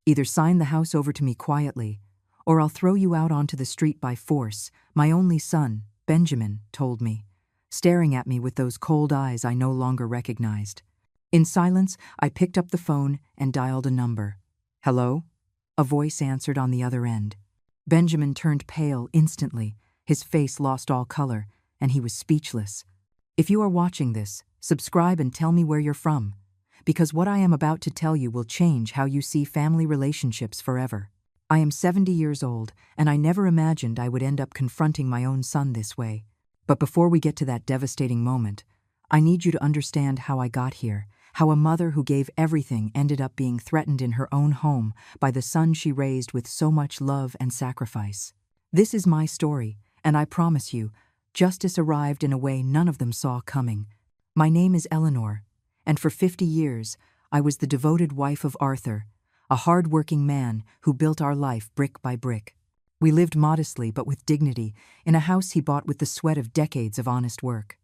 Either sign the house over to me quietly, or I'll throw you out onto the street by force, my only son, Benjamin, told me, staring at me with those cold eyes I no longer recognized. In silence, I picked up the phone and dialed a number. "Hello?" A voice answered on the other end. Benjamin turned pale instantly, his face lost all color, and he was speechless. "If you are watching this, subscribe and tell me where you're from, because what I am about to tell you will change how you see family relationships forever. I am 70 years old, and I never imagined I would end up confronting my own son this way. But before we get to that devastating moment, I need you to understand how I got here, how a mother who gave everything ended up being threatened in her own home by the son she raised with so much love and sacrifice. This is my story, and I promise you, justice arrived in a way none of them saw coming. My name is Eleanor, and for 50 years, I was the devoted wife of Arthur, a hard-working man who built our life brick by brick. We lived modestly but with dignity in a house he bought with the sweat of decades of honest work.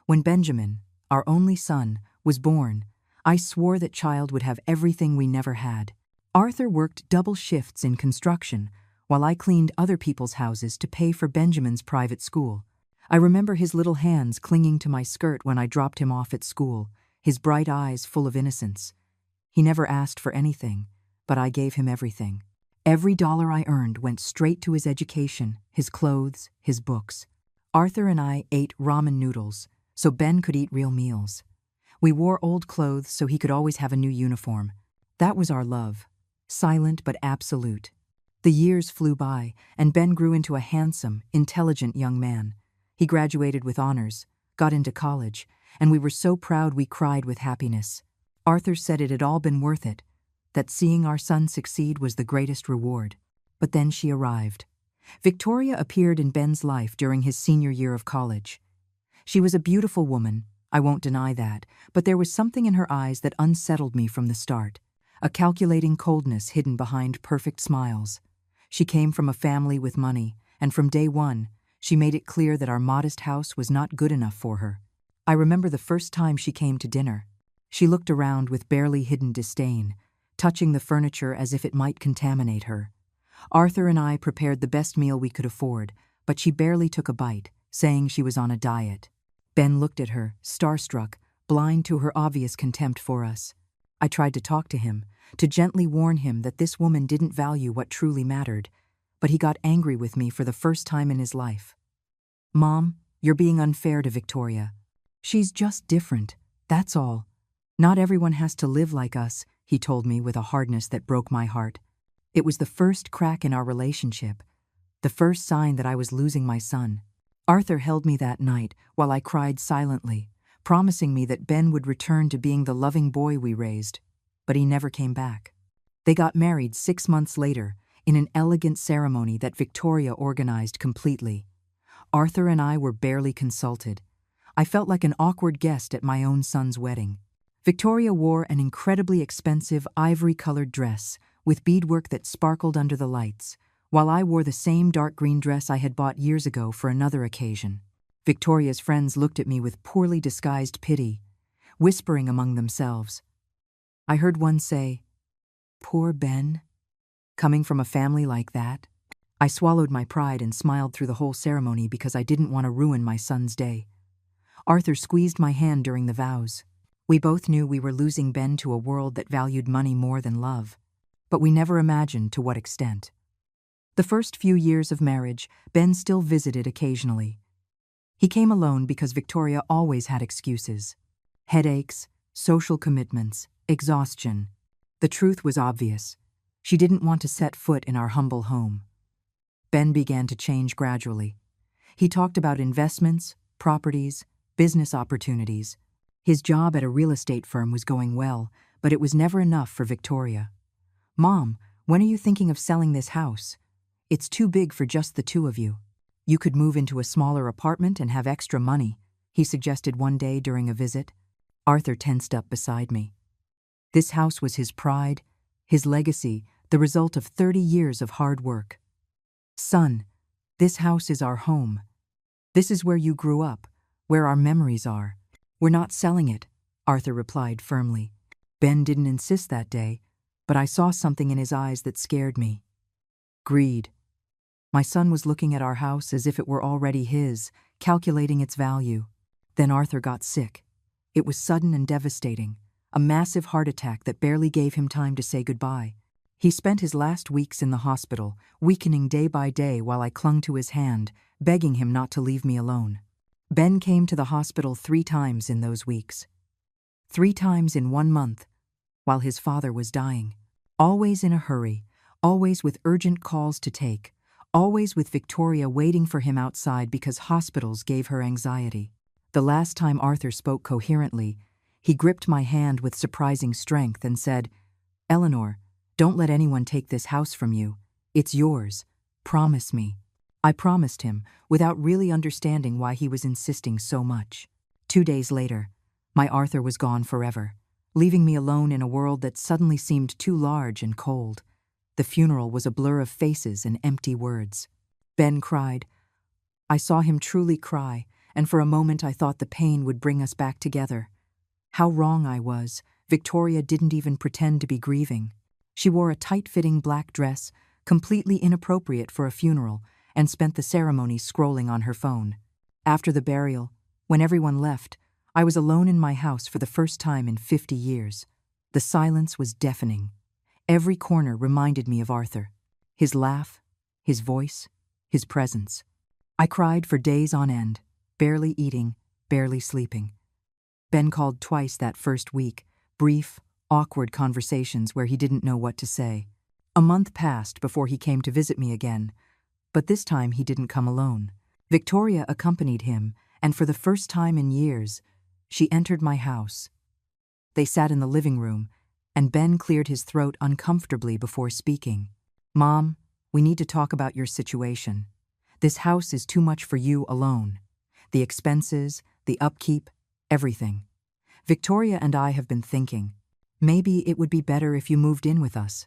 When Benjamin, our only son, was born, I swore that child would have everything we never had. Arthur worked double shifts in construction, while I cleaned other people's houses to pay for Benjamin's private school. I remember his little hands clinging to my skirt when I dropped him off at school, his bright eyes full of innocence. He never asked for anything, but I gave him everything. Every dollar I earned went straight to his education, his clothes, his books. Arthur and I ate ramen noodles, so Ben could eat real meals. We wore old clothes so he could always have a new uniform. That was our love, silent but absolute. The years flew by, and Ben grew into a handsome, intelligent young man. He graduated with honors, got into college, and we were so proud we cried with happiness. Arthur said it had all been worth it, that seeing our son succeed was the greatest reward. But then she arrived. Victoria appeared in Ben's life during his senior year of college. She was a beautiful woman, I won't deny that, but there was something in her eyes that unsettled me from the start, a calculating coldness hidden behind perfect smiles. She came from a family with money, and from day one, she made it clear that our modest house was not good enough for her. I remember the first time she came to dinner. She looked around with barely hidden disdain, touching the furniture as if it might contaminate her. Arthur and I prepared the best meal we could afford, but she barely took a bite, saying she was on a diet. Ben looked at her, starstruck, blind to her obvious contempt for us. I tried to talk to him, to gently warn him that this woman didn't value what truly mattered, but he got angry with me for the first time in his life. "Mom, you're being unfair to Victoria. She's just different, that's all. Not everyone has to live like us," he told me with a hardness that broke my heart. It was the first crack in our relationship, the first sign that I was losing my son. Arthur held me that night while I cried silently, promising me that Ben would return to being the loving boy we raised, but he never came back. They got married 6 months later in an elegant ceremony that Victoria organized completely. Arthur and I were barely consulted. I felt like an awkward guest at my own son's wedding. Victoria wore an incredibly expensive ivory-colored dress with beadwork that sparkled under the lights, while I wore the same dark green dress I had bought years ago for another occasion. Victoria's friends looked at me with poorly disguised pity, whispering among themselves. I heard one say, "Poor Ben, coming from a family like that." I swallowed my pride and smiled through the whole ceremony because I didn't want to ruin my son's day. Arthur squeezed my hand during the vows. We both knew we were losing Ben to a world that valued money more than love, but we never imagined to what extent. The first few years of marriage, Ben still visited occasionally. He came alone because Victoria always had excuses. Headaches, social commitments, exhaustion. The truth was obvious. She didn't want to set foot in our humble home. Ben began to change gradually. He talked about investments, properties, business opportunities. His job at a real estate firm was going well, but it was never enough for Victoria. "Mom, when are you thinking of selling this house? It's too big for just the two of you. You could move into a smaller apartment and have extra money," he suggested one day during a visit. Arthur tensed up beside me. This house was his pride, his legacy, the result of 30 years of hard work. "Son, this house is our home. This is where you grew up, where our memories are. We're not selling it," Arthur replied firmly. Ben didn't insist that day, but I saw something in his eyes that scared me. Greed. My son was looking at our house as if it were already his, calculating its value. Then Arthur got sick. It was sudden and devastating, a massive heart attack that barely gave him time to say goodbye. He spent his last weeks in the hospital, weakening day by day while I clung to his hand, begging him not to leave me alone. Ben came to the hospital 3 times in those weeks. 3 times in 1 month, while his father was dying. Always in a hurry, always with urgent calls to take, always with Victoria waiting for him outside because hospitals gave her anxiety. The last time Arthur spoke coherently, he gripped my hand with surprising strength and said, "Eleanor, don't let anyone take this house from you. It's yours. Promise me." I promised him, without really understanding why he was insisting so much. 2 days later, my Arthur was gone forever, leaving me alone in a world that suddenly seemed too large and cold. The funeral was a blur of faces and empty words. Ben cried. I saw him truly cry, and for a moment I thought the pain would bring us back together. How wrong I was. Victoria didn't even pretend to be grieving. She wore a tight-fitting black dress, completely inappropriate for a funeral, and spent the ceremony scrolling on her phone. After the burial, when everyone left, I was alone in my house for the first time in 50 years. The silence was deafening. Every corner reminded me of Arthur. His laugh, his voice, his presence. I cried for days on end, barely eating, barely sleeping. Ben called twice that first week, brief, awkward conversations where he didn't know what to say. A month passed before he came to visit me again, but this time he didn't come alone. Victoria accompanied him, and for the first time in years, she entered my house. They sat in the living room, and Ben cleared his throat uncomfortably before speaking. "Mom, we need to talk about your situation. This house is too much for you alone. The expenses, the upkeep, everything. Victoria and I have been thinking, maybe it would be better if you moved in with us.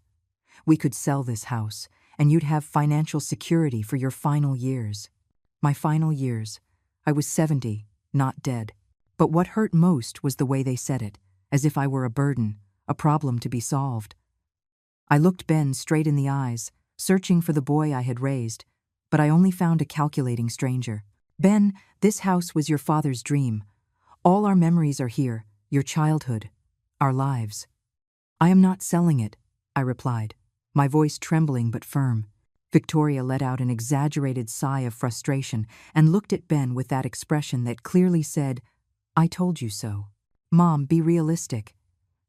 We could sell this house, and you'd have financial security for your final years." My final years. I was 70, not dead. But what hurt most was the way they said it, as if I were a burden, a problem to be solved. I looked Ben straight in the eyes, searching for the boy I had raised, but I only found a calculating stranger. "Ben, this house was your father's dream. All our memories are here, your childhood, our lives." "I am not selling it," I replied, my voice trembling but firm. Victoria let out an exaggerated sigh of frustration and looked at Ben with that expression that clearly said, "I told you so." "Mom, be realistic.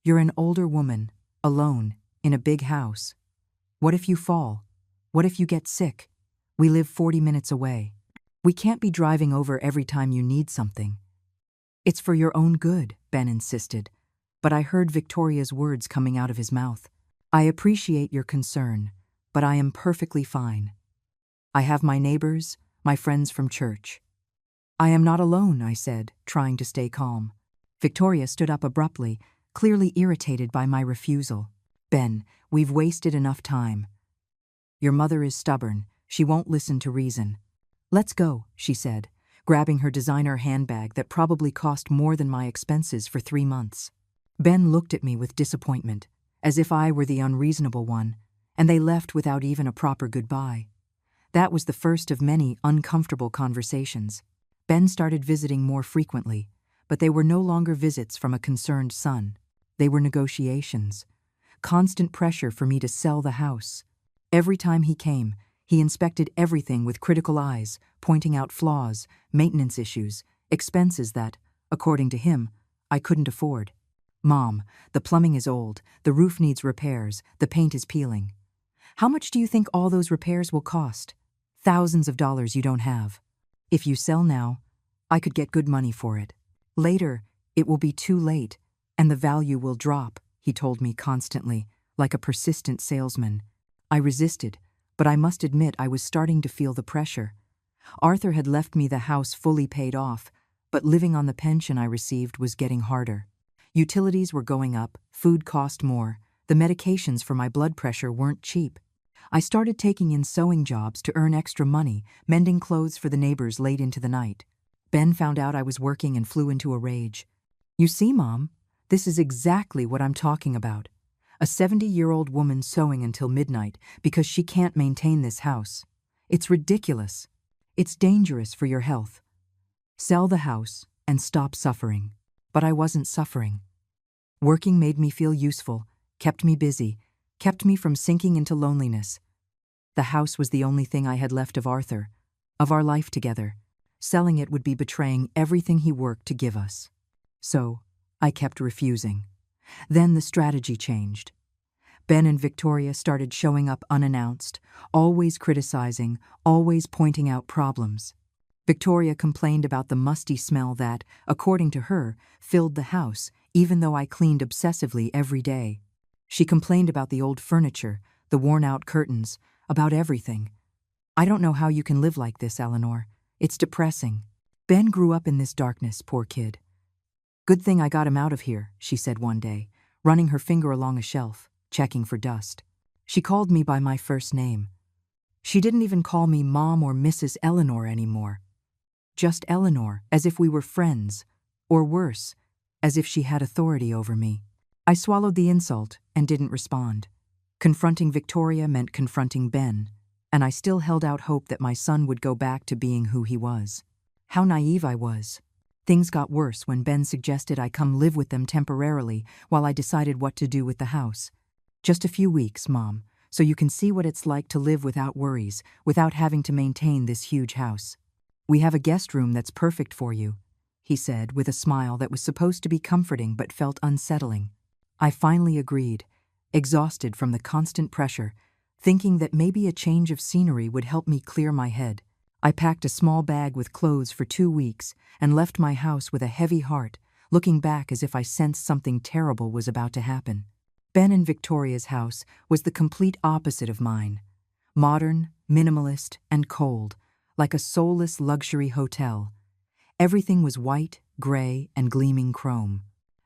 You're an older woman, alone, in a big house. What if you fall? What if you get sick? We live 40 minutes away. We can't be driving over every time you need something." "It's for your own good," Ben insisted, but I heard Victoria's words coming out of his mouth. "I appreciate your concern, but I am perfectly fine. I have my neighbors, my friends from church." "I am not alone," I said, trying to stay calm. Victoria stood up abruptly, clearly irritated by my refusal. "Ben, we've wasted enough time. Your mother is stubborn. She won't listen to reason. Let's go," she said, grabbing her designer handbag that probably cost more than my expenses for 3 months. Ben looked at me with disappointment, as if I were the unreasonable one, and they left without even a proper goodbye. That was the first of many uncomfortable conversations. Ben started visiting more frequently, but they were no longer visits from a concerned son. They were negotiations. Constant pressure for me to sell the house. Every time he came, he inspected everything with critical eyes, pointing out flaws, maintenance issues, expenses that, according to him, I couldn't afford. "Mom, the plumbing is old, the roof needs repairs, the paint is peeling. How much do you think all those repairs will cost? Thousands of dollars you don't have. If you sell now, I could get good money for it. Later, it will be too late, and the value will drop," he told me constantly, like a persistent salesman. I resisted, but I must admit I was starting to feel the pressure. Arthur had left me the house fully paid off, but living on the pension I received was getting harder. Utilities were going up, food cost more, the medications for my blood pressure weren't cheap. I started taking in sewing jobs to earn extra money, mending clothes for the neighbors late into the night. Ben found out I was working and flew into a rage. "You see, Mom, this is exactly what I'm talking about. A 70-year-old woman sewing until midnight because she can't maintain this house. It's ridiculous. It's dangerous for your health. Sell the house and stop suffering. But I wasn't suffering. Working made me feel useful, kept me busy, kept me from sinking into loneliness. The house was the only thing I had left of Arthur, of our life together. Selling it would be betraying everything he worked to give us. So, I kept refusing. Then the strategy changed. Ben and Victoria started showing up unannounced, always criticizing, always pointing out problems. Victoria complained about the musty smell that, according to her, filled the house, even though I cleaned obsessively every day. She complained about the old furniture, the worn-out curtains, about everything. I don't know how you can live like this, Eleanor. It's depressing. Ben grew up in this darkness, poor kid. Good thing I got him out of here, she said one day, running her finger along a shelf, checking for dust. She called me by my first name. She didn't even call me Mom or Mrs. Eleanor anymore. Just Eleanor, as if we were friends, or worse, as if she had authority over me. I swallowed the insult and didn't respond. Confronting Victoria meant confronting Ben, and I still held out hope that my son would go back to being who he was. How naive I was. Things got worse when Ben suggested I come live with them temporarily while I decided what to do with the house. Just a few weeks, Mom, so you can see what it's like to live without worries, without having to maintain this huge house. We have a guest room that's perfect for you, he said with a smile that was supposed to be comforting but felt unsettling. I finally agreed, exhausted from the constant pressure, thinking that maybe a change of scenery would help me clear my head. I packed a small bag with clothes for 2 weeks and left my house with a heavy heart, looking back as if I sensed something terrible was about to happen. Ben and Victoria's house was the complete opposite of mine. Modern, minimalist, and cold, like a soulless luxury hotel. Everything was white, gray, and gleaming chrome.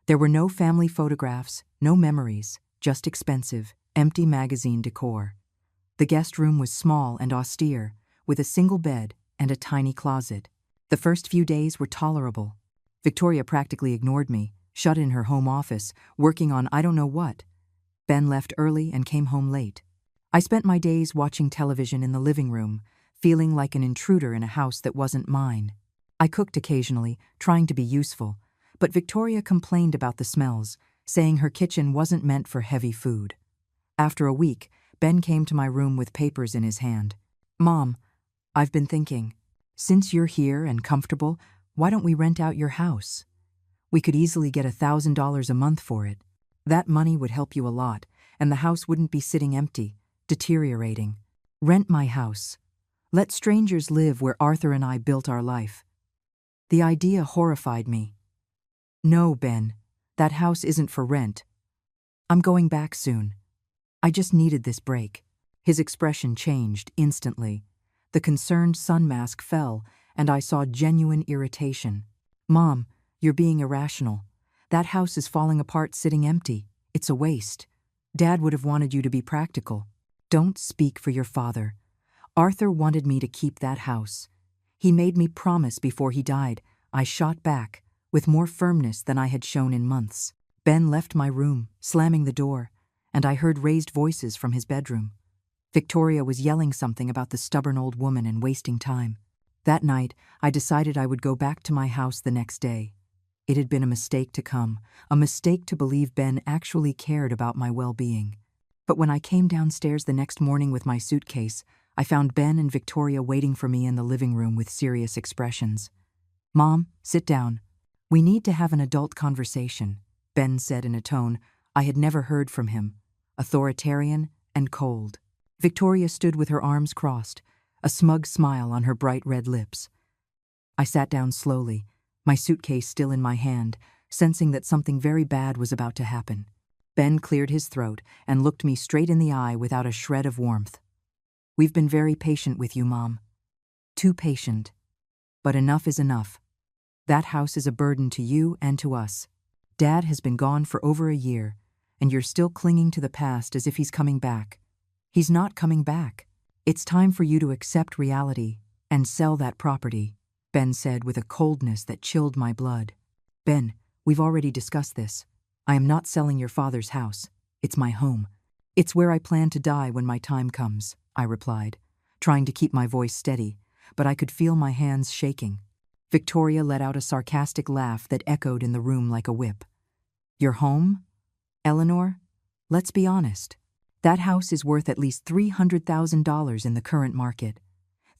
There were no family photographs, no memories, just expensive, empty magazine decor. The guest room was small and austere, with a single bed and a tiny closet. The first few days were tolerable. Victoria practically ignored me, shut in her home office, working on I don't know what. Ben left early and came home late. I spent my days watching television in the living room, feeling like an intruder in a house that wasn't mine. I cooked occasionally, trying to be useful, but Victoria complained about the smells, saying her kitchen wasn't meant for heavy food. After a week, Ben came to my room with papers in his hand. Mom, I've been thinking, since you're here and comfortable, why don't we rent out your house? We could easily get $1,000 a month for it. That money would help you a lot, and the house wouldn't be sitting empty, deteriorating. Rent my house. Let strangers live where Arthur and I built our life. The idea horrified me. No, Ben, that house isn't for rent. I'm going back soon. I just needed this break. His expression changed instantly. The concerned sun mask fell, and I saw genuine irritation. Mom, you're being irrational. That house is falling apart sitting empty. It's a waste. Dad would have wanted you to be practical. Don't speak for your father. Arthur wanted me to keep that house. He made me promise before he died. I shot back, with more firmness than I had shown in months. Ben left my room, slamming the door, and I heard raised voices from his bedroom. Victoria was yelling something about the stubborn old woman and wasting time. That night, I decided I would go back to my house the next day. It had been a mistake to come, a mistake to believe Ben actually cared about my well-being. But when I came downstairs the next morning with my suitcase, I found Ben and Victoria waiting for me in the living room with serious expressions. Mom, sit down. We need to have an adult conversation, Ben said in a tone I had never heard from him, authoritarian and cold. Victoria stood with her arms crossed, a smug smile on her bright red lips. I sat down slowly, my suitcase still in my hand, sensing that something very bad was about to happen. Ben cleared his throat and looked me straight in the eye without a shred of warmth. We've been very patient with you, Mom. Too patient. But enough is enough. That house is a burden to you and to us. Dad has been gone for over a year, and you're still clinging to the past as if he's coming back. He's not coming back. It's time for you to accept reality and sell that property, Ben said with a coldness that chilled my blood. Ben, we've already discussed this. I am not selling your father's house. It's my home. It's where I plan to die when my time comes, I replied, trying to keep my voice steady, but I could feel my hands shaking. Victoria let out a sarcastic laugh that echoed in the room like a whip. Your home? Eleanor? Let's be honest. That house is worth at least $300,000 in the current market.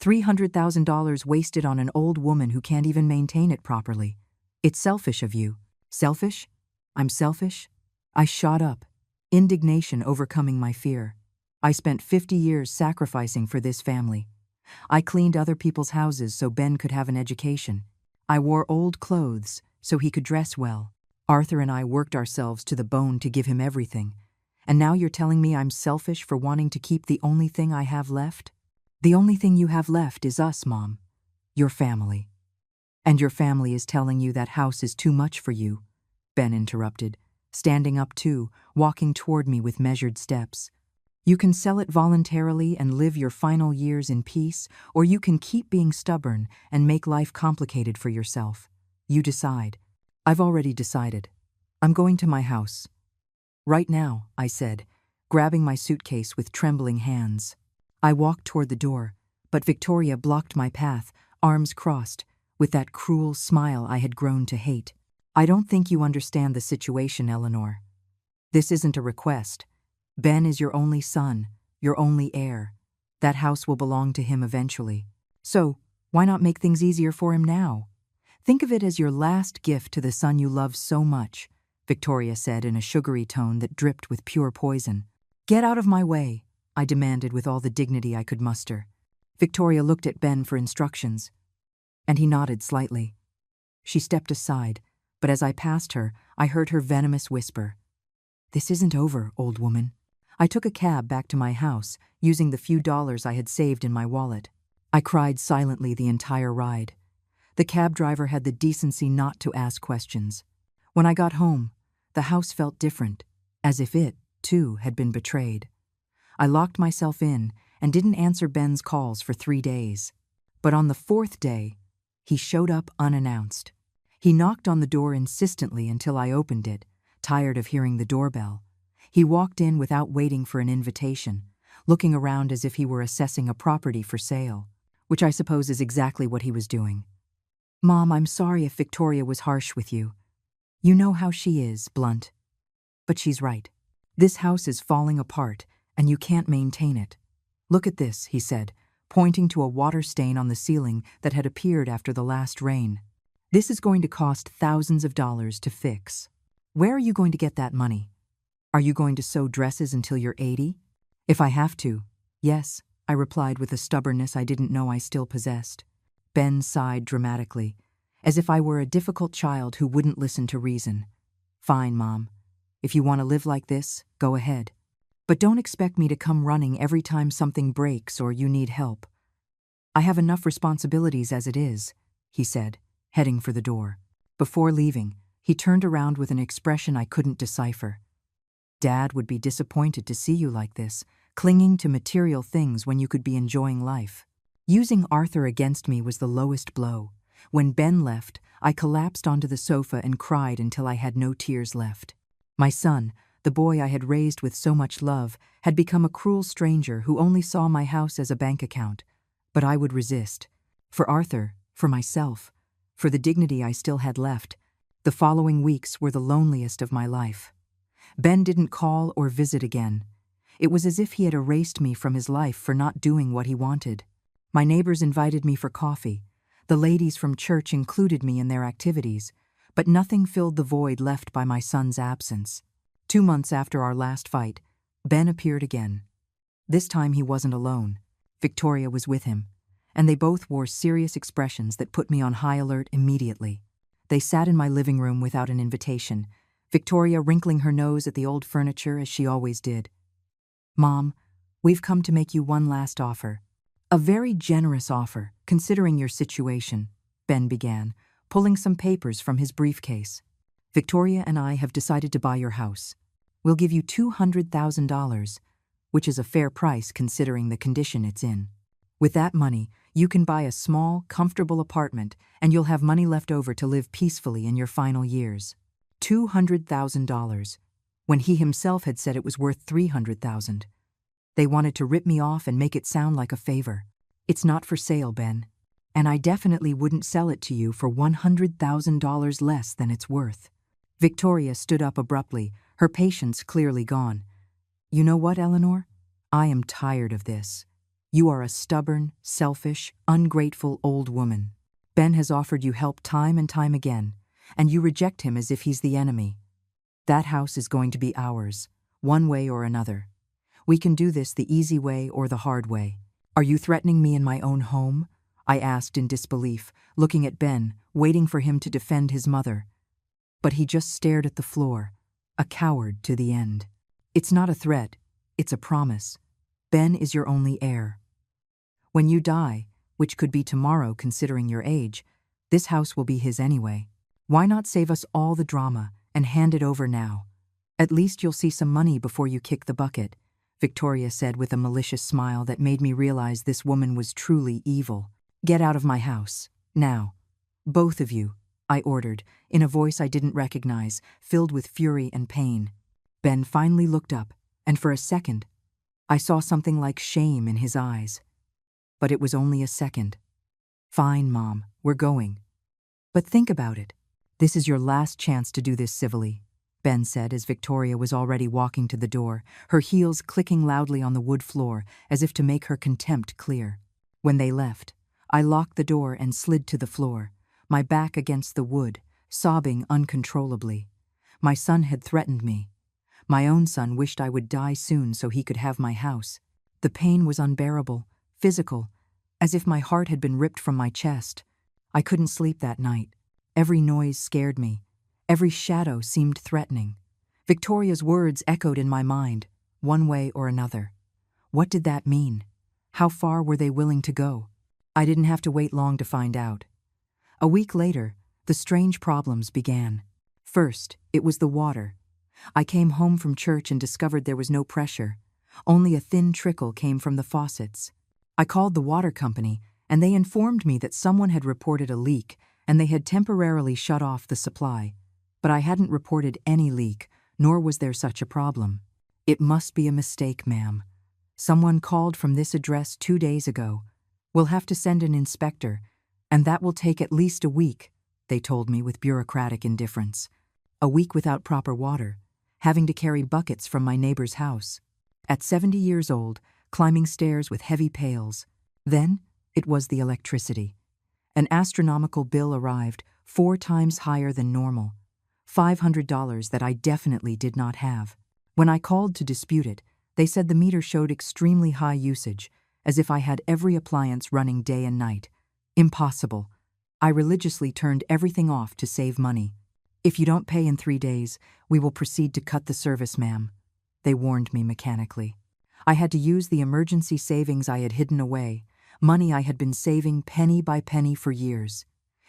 $300,000 wasted on an old woman who can't even maintain it properly. It's selfish of you. Selfish? I'm selfish? I shot up, indignation overcoming my fear. I spent 50 years sacrificing for this family. I cleaned other people's houses so Ben could have an education. I wore old clothes so he could dress well. Arthur and I worked ourselves to the bone to give him everything. And now you're telling me I'm selfish for wanting to keep the only thing I have left? The only thing you have left is us, Mom. Your family. And your family is telling you that house is too much for you, Ben interrupted, standing up too, walking toward me with measured steps. You can sell it voluntarily and live your final years in peace, or you can keep being stubborn and make life complicated for yourself. You decide. I've already decided. I'm going to my house. Right now, I said, grabbing my suitcase with trembling hands. I walked toward the door, but Victoria blocked my path, arms crossed, with that cruel smile I had grown to hate. I don't think you understand the situation, Eleanor. This isn't a request. Ben is your only son, your only heir. That house will belong to him eventually. So, why not make things easier for him now? Think of it as your last gift to the son you love so much, Victoria said in a sugary tone that dripped with pure poison. Get out of my way, I demanded with all the dignity I could muster. Victoria looked at Ben for instructions, and he nodded slightly. She stepped aside, but as I passed her, I heard her venomous whisper, "This isn't over, old woman." I took a cab back to my house, using the few dollars I had saved in my wallet. I cried silently the entire ride. The cab driver had the decency not to ask questions. When I got home, the house felt different, as if it, too, had been betrayed. I locked myself in and didn't answer Ben's calls for 3 days. But on the 4th day, he showed up unannounced. He knocked on the door insistently until I opened it, tired of hearing the doorbell. He walked in without waiting for an invitation, looking around as if he were assessing a property for sale, which I suppose is exactly what he was doing. Mom, I'm sorry if Victoria was harsh with you. You know how she is, blunt. But she's right. This house is falling apart, and you can't maintain it. Look at this, he said, pointing to a water stain on the ceiling that had appeared after the last rain. This is going to cost thousands of dollars to fix. Where are you going to get that money? Are you going to sew dresses until you're 80? If I have to, yes, I replied with a stubbornness I didn't know I still possessed. Ben sighed dramatically, as if I were a difficult child who wouldn't listen to reason. Fine, Mom. If you want to live like this, go ahead. But don't expect me to come running every time something breaks or you need help. I have enough responsibilities as it is, he said, heading for the door. Before leaving, he turned around with an expression I couldn't decipher. Dad would be disappointed to see you like this, clinging to material things when you could be enjoying life. Using Arthur against me was the lowest blow. When Ben left, I collapsed onto the sofa and cried until I had no tears left. My son, the boy I had raised with so much love, had become a cruel stranger who only saw my house as a bank account. But I would resist. For Arthur, for myself, for the dignity I still had left. The following weeks were the loneliest of my life. Ben didn't call or visit again. It was as if he had erased me from his life for not doing what he wanted. My neighbors invited me for coffee. The ladies from church included me in their activities, but nothing filled the void left by my son's absence. 2 months after our last fight, Ben appeared again. This time he wasn't alone. Victoria was with him, and they both wore serious expressions that put me on high alert immediately. They sat in my living room without an invitation, Victoria wrinkling her nose at the old furniture as she always did. Mom, we've come to make you one last offer. A very generous offer, considering your situation, Ben began, pulling some papers from his briefcase. Victoria and I have decided to buy your house. We'll give you $200,000, which is a fair price considering the condition it's in. With that money, you can buy a small, comfortable apartment, and you'll have money left over to live peacefully in your final years. $200,000. when he himself had said it was worth $300,000. They wanted to rip me off and make it sound like a favor. It's not for sale, Ben. And I definitely wouldn't sell it to you for $100,000 less than it's worth. Victoria stood up abruptly, her patience clearly gone. You know what, Eleanor? I am tired of this. You are a stubborn, selfish, ungrateful old woman. Ben has offered you help time and time again, and you reject him as if he's the enemy. That house is going to be ours, one way or another. We can do this the easy way or the hard way. Are you threatening me in my own home? I asked in disbelief, looking at Ben, waiting for him to defend his mother. But he just stared at the floor, a coward to the end. It's not a threat, it's a promise. Ben is your only heir. When you die, which could be tomorrow considering your age, this house will be his anyway. Why not save us all the drama and hand it over now? At least you'll see some money before you kick the bucket, Victoria said with a malicious smile that made me realize this woman was truly evil. Get out of my house, now. Both of you, I ordered, in a voice I didn't recognize, filled with fury and pain. Ben finally looked up, and for a second, I saw something like shame in his eyes. But it was only a second. Fine, Mom, we're going. But think about it. This is your last chance to do this civilly, Ben said as Victoria was already walking to the door, her heels clicking loudly on the wood floor as if to make her contempt clear. When they left, I locked the door and slid to the floor, my back against the wood, sobbing uncontrollably. My son had threatened me. My own son wished I would die soon so he could have my house. The pain was unbearable, physical, as if my heart had been ripped from my chest. I couldn't sleep that night. Every noise scared me. Every shadow seemed threatening. Victoria's words echoed in my mind, one way or another. What did that mean? How far were they willing to go? I didn't have to wait long to find out. A week later, the strange problems began. First, it was the water. I came home from church and discovered there was no pressure. Only a thin trickle came from the faucets. I called the water company, and they informed me that someone had reported a leak and they had temporarily shut off the supply. But I hadn't reported any leak, nor was there such a problem. It must be a mistake, ma'am. Someone called from this address 2 days ago. We'll have to send an inspector, and that will take at least a week, they told me with bureaucratic indifference. A week without proper water, having to carry buckets from my neighbor's house. At 70 years old, climbing stairs with heavy pails. Then, it was the electricity. An astronomical bill arrived, 4 times higher than normal. $500 that I definitely did not have. When I called to dispute it, they said the meter showed extremely high usage, as if I had every appliance running day and night. Impossible. I religiously turned everything off to save money. If you don't pay in 3 days, we will proceed to cut the service, ma'am. They warned me mechanically. I had to use the emergency savings I had hidden away, money I had been saving penny by penny for years.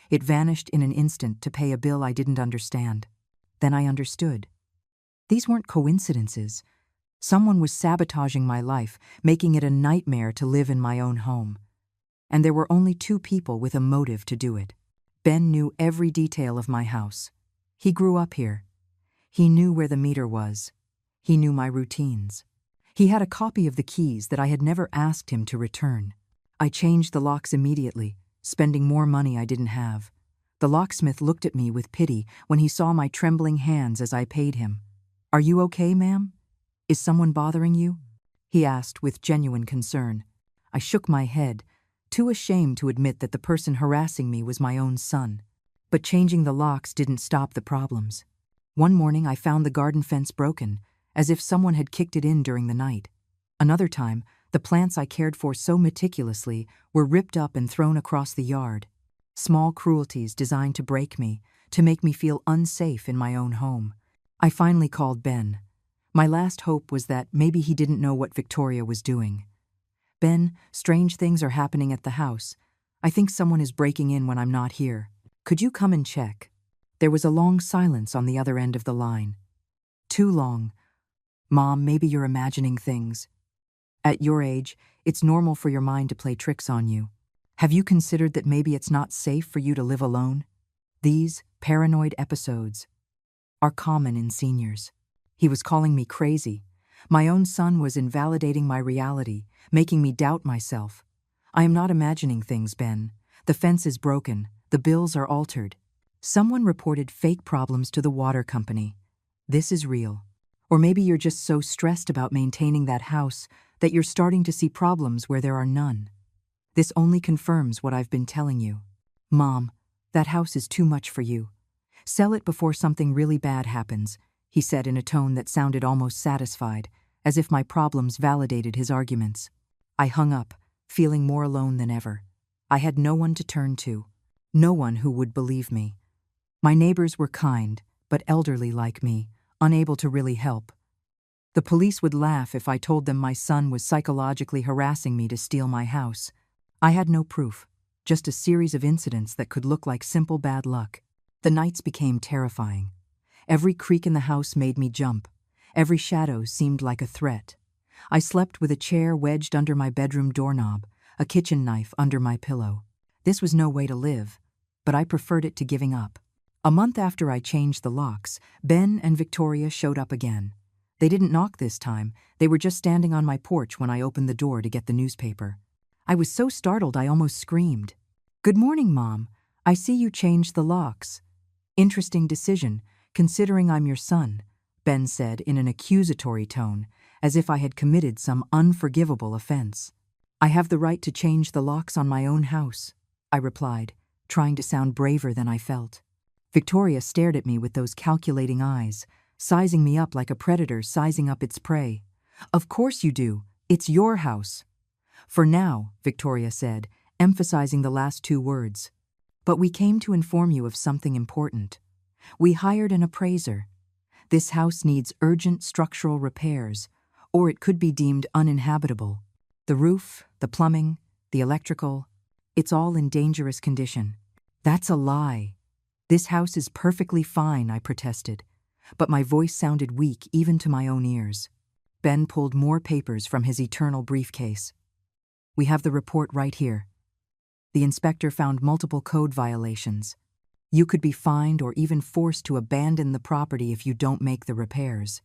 It vanished in an instant to pay a bill I didn't understand. Then I understood. These weren't coincidences. Someone was sabotaging my life, making it a nightmare to live in my own home. And there were only 2 people with a motive to do it. Ben knew every detail of my house. He grew up here. He knew where the meter was. He knew my routines. He had a copy of the keys that I had never asked him to return. I changed the locks immediately, spending more money I didn't have. The locksmith looked at me with pity when he saw my trembling hands as I paid him. "Are you okay, ma'am? Is someone bothering you?" he asked with genuine concern. I shook my head, too ashamed to admit that the person harassing me was my own son. But changing the locks didn't stop the problems. One morning I found the garden fence broken, as if someone had kicked it in during the night. Another time, the plants I cared for so meticulously were ripped up and thrown across the yard. Small cruelties designed to break me, to make me feel unsafe in my own home. I finally called Ben. My last hope was that maybe he didn't know what Victoria was doing. "Ben, strange things are happening at the house. I think someone is breaking in when I'm not here. Could you come and check?" There was a long silence on the other end of the line. Too long. "Mom, maybe you're imagining things. At your age, it's normal for your mind to play tricks on you. Have you considered that maybe it's not safe for you to live alone? These paranoid episodes are common in seniors." He was calling me crazy. My own son was invalidating my reality, making me doubt myself. I am not imagining things, Ben. The fence is broken. The bills are altered. Someone reported fake problems to the water company. This is real. Or maybe you're just so stressed about maintaining that house that you're starting to see problems where there are none. This only confirms what I've been telling you. Mom, that house is too much for you. Sell it before something really bad happens, he said in a tone that sounded almost satisfied, as if my problems validated his arguments. I hung up, feeling more alone than ever. I had no one to turn to, no one who would believe me. My neighbors were kind, but elderly like me, unable to really help. The police would laugh if I told them my son was psychologically harassing me to steal my house. I had no proof, just a series of incidents that could look like simple bad luck. The nights became terrifying. Every creak in the house made me jump. Every shadow seemed like a threat. I slept with a chair wedged under my bedroom doorknob, a kitchen knife under my pillow. This was no way to live, but I preferred it to giving up. A month after I changed the locks, Ben and Victoria showed up again. They didn't knock this time, they were just standing on my porch when I opened the door to get the newspaper. I was so startled I almost screamed. "Good morning, Mom. I see you changed the locks." "Interesting decision, considering I'm your son," Ben said in an accusatory tone, as if I had committed some unforgivable offense. "I have the right to change the locks on my own house," I replied, trying to sound braver than I felt. Victoria stared at me with those calculating eyes, sizing me up like a predator sizing up its prey. "Of course you do. It's your house." "For now," Victoria said, emphasizing the last two words. "But we came to inform you of something important. We hired an appraiser. This house needs urgent structural repairs, or it could be deemed uninhabitable. The roof, the plumbing, the electrical, it's all in dangerous condition." "That's a lie. This house is perfectly fine," I protested, but my voice sounded weak even to my own ears. Ben pulled more papers from his eternal briefcase. "We have the report right here. The inspector found multiple code violations. You could be fined or even forced to abandon the property if you don't make the repairs.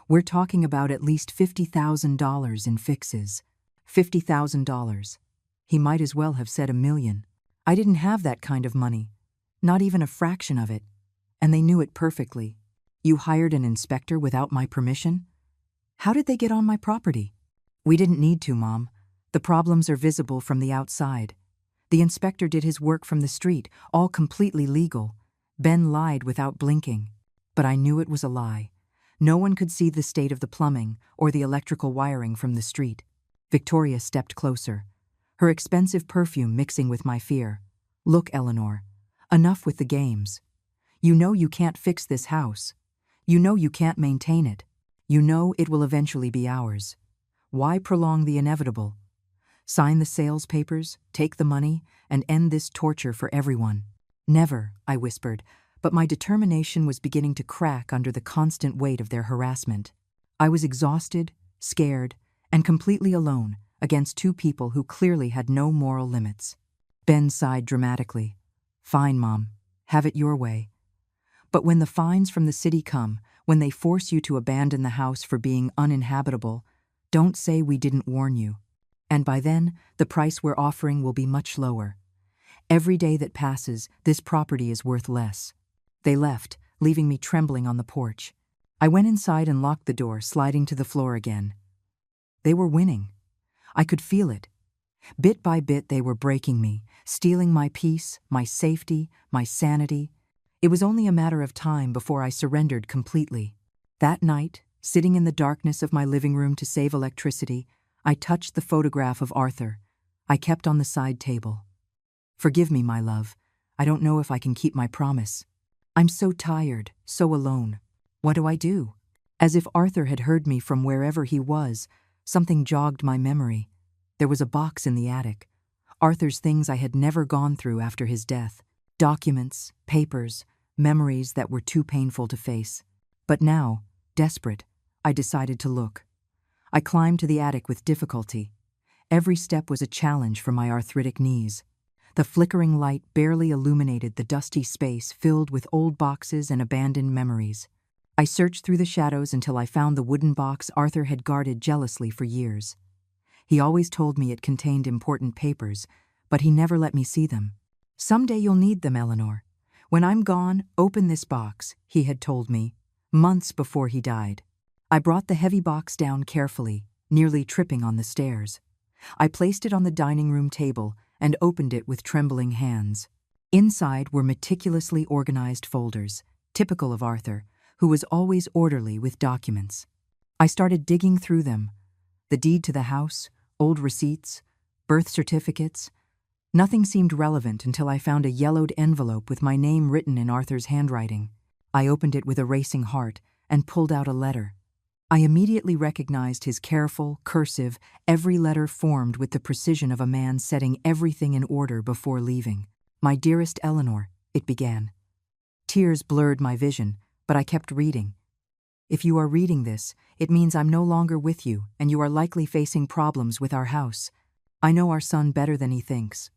We're talking about at least $50,000 in fixes." $50,000. He might as well have said $1 million. I didn't have that kind of money, not even a fraction of it, and they knew it perfectly. "You hired an inspector without my permission? How did they get on my property?" "We didn't need to, Mom. The problems are visible from the outside. The inspector did his work from the street, all completely legal." Ben lied without blinking, but I knew it was a lie. No one could see the state of the plumbing or the electrical wiring from the street. Victoria stepped closer, her expensive perfume mixing with my fear. "Look, Eleanor, enough with the games. You know you can't fix this house. You know you can't maintain it. You know it will eventually be ours. Why prolong the inevitable? Sign the sales papers, take the money, and end this torture for everyone." "Never," I whispered, but my determination was beginning to crack under the constant weight of their harassment. I was exhausted, scared, and completely alone against two people who clearly had no moral limits. Ben sighed dramatically. "Fine, Mom. Have it your way. But when the fines from the city come, when they force you to abandon the house for being uninhabitable, don't say we didn't warn you. And by then, the price we're offering will be much lower. Every day that passes, this property is worth less." They left, leaving me trembling on the porch. I went inside and locked the door, sliding to the floor again. They were winning. I could feel it. Bit by bit, they were breaking me, stealing my peace, my safety, my sanity. It was only a matter of time before I surrendered completely. That night, sitting in the darkness of my living room to save electricity, I touched the photograph of Arthur. I kept on the side table. "Forgive me, my love. I don't know if I can keep my promise. I'm so tired, so alone. What do I do?" As if Arthur had heard me from wherever he was, something jogged my memory. There was a box in the attic. Arthur's things I had never gone through after his death. Documents, papers, memories that were too painful to face. But now, desperate, I decided to look. I climbed to the attic with difficulty. Every step was a challenge for my arthritic knees. The flickering light barely illuminated the dusty space filled with old boxes and abandoned memories. I searched through the shadows until I found the wooden box Arthur had guarded jealously for years. He always told me it contained important papers, but he never let me see them. "Someday you'll need them, Eleanor. When I'm gone, open this box," he had told me, months before he died. I brought the heavy box down carefully, nearly tripping on the stairs. I placed it on the dining room table and opened it with trembling hands. Inside were meticulously organized folders, typical of Arthur, who was always orderly with documents. I started digging through them. The deed to the house, old receipts, birth certificates. Nothing seemed relevant until I found a yellowed envelope with my name written in Arthur's handwriting. I opened it with a racing heart and pulled out a letter. I immediately recognized his careful, cursive, every letter formed with the precision of a man setting everything in order before leaving. "My dearest Eleanor," it began. Tears blurred my vision, but I kept reading. "If you are reading this, it means I'm no longer with you, and you are likely facing problems with our house. I know our son better than he thinks.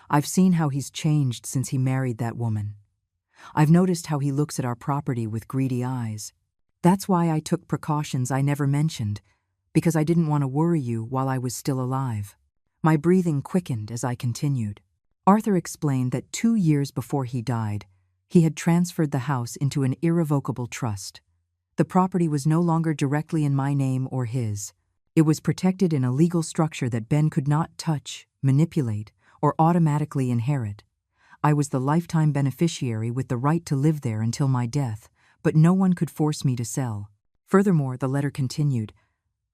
I've seen how he's changed since he married that woman. I've noticed how he looks at our property with greedy eyes. That's why I took precautions I never mentioned, because I didn't want to worry you while I was still alive." My breathing quickened as I continued. Arthur explained that 2 years before he died, he had transferred the house into an irrevocable trust. The property was no longer directly in my name or his. It was protected in a legal structure that Ben could not touch, manipulate, or automatically inherit. I was the lifetime beneficiary with the right to live there until my death, but no one could force me to sell. Furthermore, the letter continued,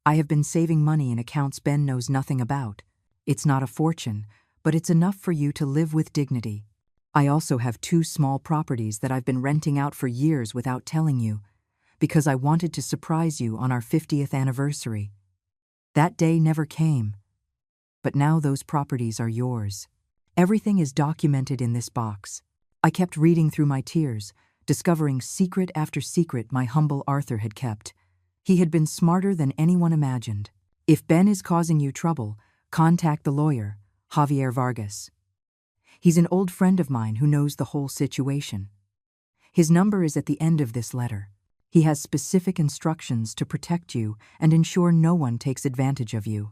"I have been saving money in accounts Ben knows nothing about. It's not a fortune, but it's enough for you to live with dignity. I also have 2 small properties that I've been renting out for years without telling you, because I wanted to surprise you on our 50th anniversary. That day never came, but now those properties are yours. Everything is documented in this box." I kept reading through my tears, discovering secret after secret my humble Arthur had kept. He had been smarter than anyone imagined. "If Ben is causing you trouble, contact the lawyer, Javier Vargas. He's an old friend of mine who knows the whole situation. His number is at the end of this letter. He has specific instructions to protect you and ensure no one takes advantage of you.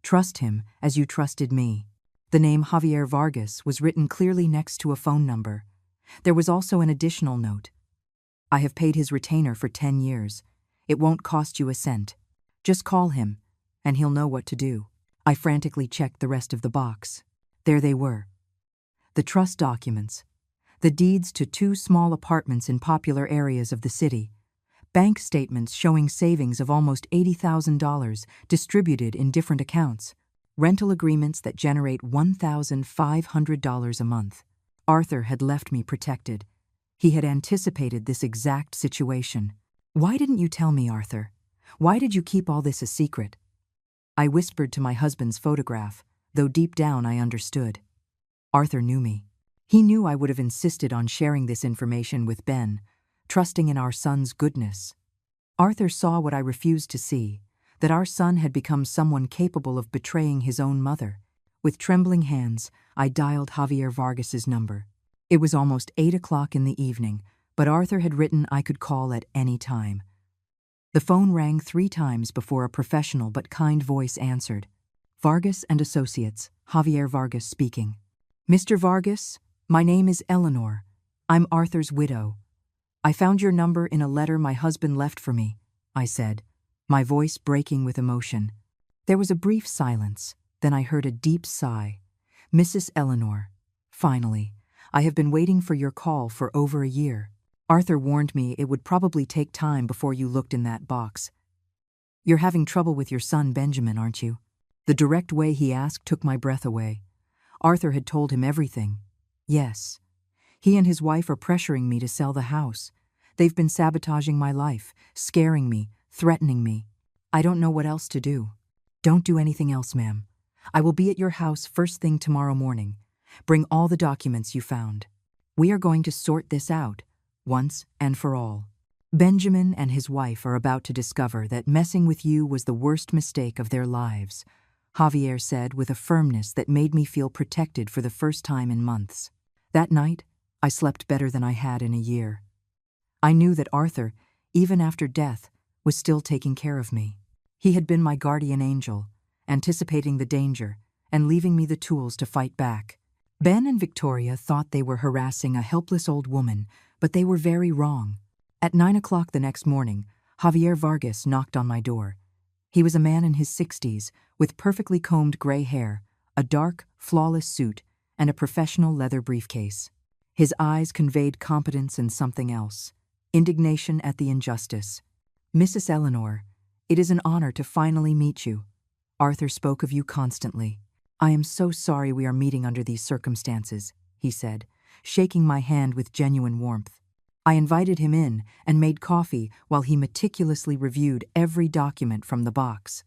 Trust him as you trusted me." The name Javier Vargas was written clearly next to a phone number. There was also an additional note. "I have paid his retainer for 10 years. It won't cost you a cent. Just call him, and he'll know what to do." I frantically checked the rest of the box. There they were. The trust documents, the deeds to 2 small apartments in popular areas of the city, bank statements showing savings of almost $80,000 distributed in different accounts, rental agreements that generate $1,500 a month. Arthur had left me protected. He had anticipated this exact situation. "Why didn't you tell me, Arthur? Why did you keep all this a secret?" I whispered to my husband's photograph, though deep down I understood. Arthur knew me. He knew I would have insisted on sharing this information with Ben, trusting in our son's goodness. Arthur saw what I refused to see, that our son had become someone capable of betraying his own mother. With trembling hands, I dialed Javier Vargas's number. It was almost 8 o'clock in the evening, but Arthur had written I could call at any time. The phone rang 3 times before a professional but kind voice answered. "Vargas and Associates, Javier Vargas speaking." "Mr. Vargas, my name is Eleanor. I'm Arthur's widow. I found your number in a letter my husband left for me," I said, my voice breaking with emotion. There was a brief silence, then I heard a deep sigh. "Mrs. Eleanor, finally, I have been waiting for your call for over a year. Arthur warned me it would probably take time before you looked in that box. You're having trouble with your son Benjamin, aren't you?" The direct way he asked took my breath away. Arthur had told him everything. Yes. He and his wife are pressuring me to sell the house. They've been sabotaging my life, scaring me, threatening me. I don't know what else to do. "Don't do anything else, ma'am. I will be at your house first thing tomorrow morning. Bring all the documents you found. We are going to sort this out, once and for all. Benjamin and his wife are about to discover that messing with you was the worst mistake of their lives," Javier said with a firmness that made me feel protected for the first time in months. That night, I slept better than I had in a year. I knew that Arthur, even after death, was still taking care of me. He had been my guardian angel, anticipating the danger and leaving me the tools to fight back. Ben and Victoria thought they were harassing a helpless old woman, but they were very wrong. At 9 o'clock the next morning, Javier Vargas knocked on my door. He was a man in his 60s, with perfectly combed gray hair, a dark, flawless suit, and a professional leather briefcase. His eyes conveyed competence and something else, indignation at the injustice. "Mrs. Eleanor, it is an honor to finally meet you. Arthur spoke of you constantly. I am so sorry we are meeting under these circumstances," he said, shaking my hand with genuine warmth. I invited him in and made coffee while he meticulously reviewed every document from the box.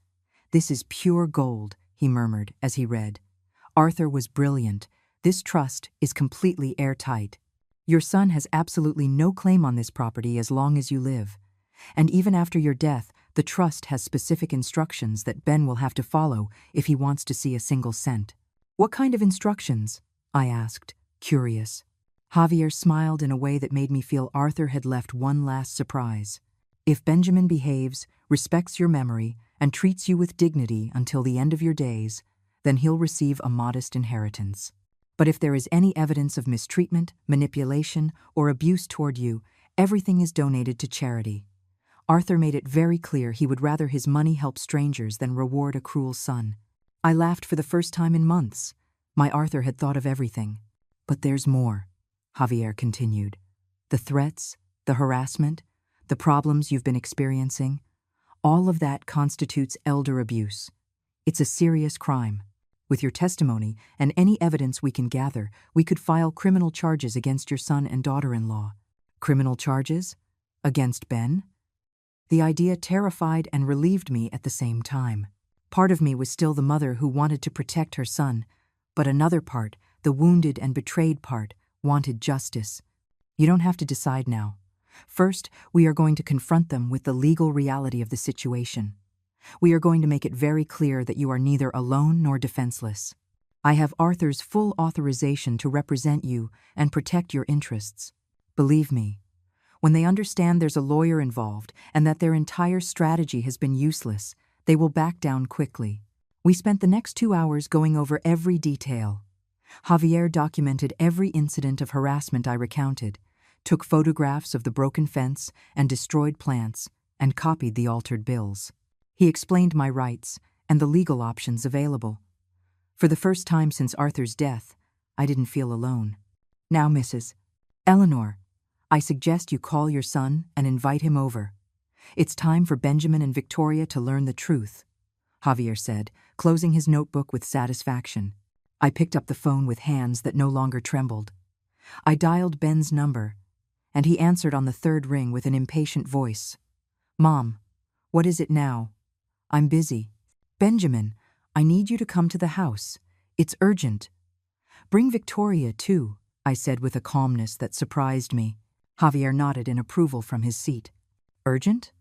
"This is pure gold," he murmured as he read. "Arthur was brilliant. This trust is completely airtight. Your son has absolutely no claim on this property as long as you live. And even after your death, the trust has specific instructions that Ben will have to follow if he wants to see a single cent." "What kind of instructions?" I asked, curious. Javier smiled in a way that made me feel Arthur had left one last surprise. "If Benjamin behaves, respects your memory, and treats you with dignity until the end of your days, then he'll receive a modest inheritance. But if there is any evidence of mistreatment, manipulation, or abuse toward you, everything is donated to charity. Arthur made it very clear he would rather his money help strangers than reward a cruel son." I laughed for the first time in months. My Arthur had thought of everything. "But there's more," Javier continued. "The threats, the harassment, the problems you've been experiencing, all of that constitutes elder abuse. It's a serious crime. With your testimony and any evidence we can gather, we could file criminal charges against your son and daughter-in-law." "Criminal charges? Against Ben?" The idea terrified and relieved me at the same time. Part of me was still the mother who wanted to protect her son, but another part, the wounded and betrayed part, wanted justice. "You don't have to decide now. First, we are going to confront them with the legal reality of the situation. We are going to make it very clear that you are neither alone nor defenseless. I have Arthur's full authorization to represent you and protect your interests. Believe me, when they understand there's a lawyer involved and that their entire strategy has been useless, they will back down quickly." We spent the next 2 hours going over every detail. Javier documented every incident of harassment I recounted, took photographs of the broken fence and destroyed plants, and copied the altered bills. He explained my rights and the legal options available. For the first time since Arthur's death, I didn't feel alone. "Now, Mrs. Eleanor, I suggest you call your son and invite him over. It's time for Benjamin and Victoria to learn the truth," Javier said, closing his notebook with satisfaction. I picked up the phone with hands that no longer trembled. I dialed Ben's number, and he answered on the third ring with an impatient voice. "Mom, what is it now? I'm busy." "Benjamin, I need you to come to the house. It's urgent." "Bring Victoria, too," I said with a calmness that surprised me. Javier nodded in approval from his seat. "Urgent?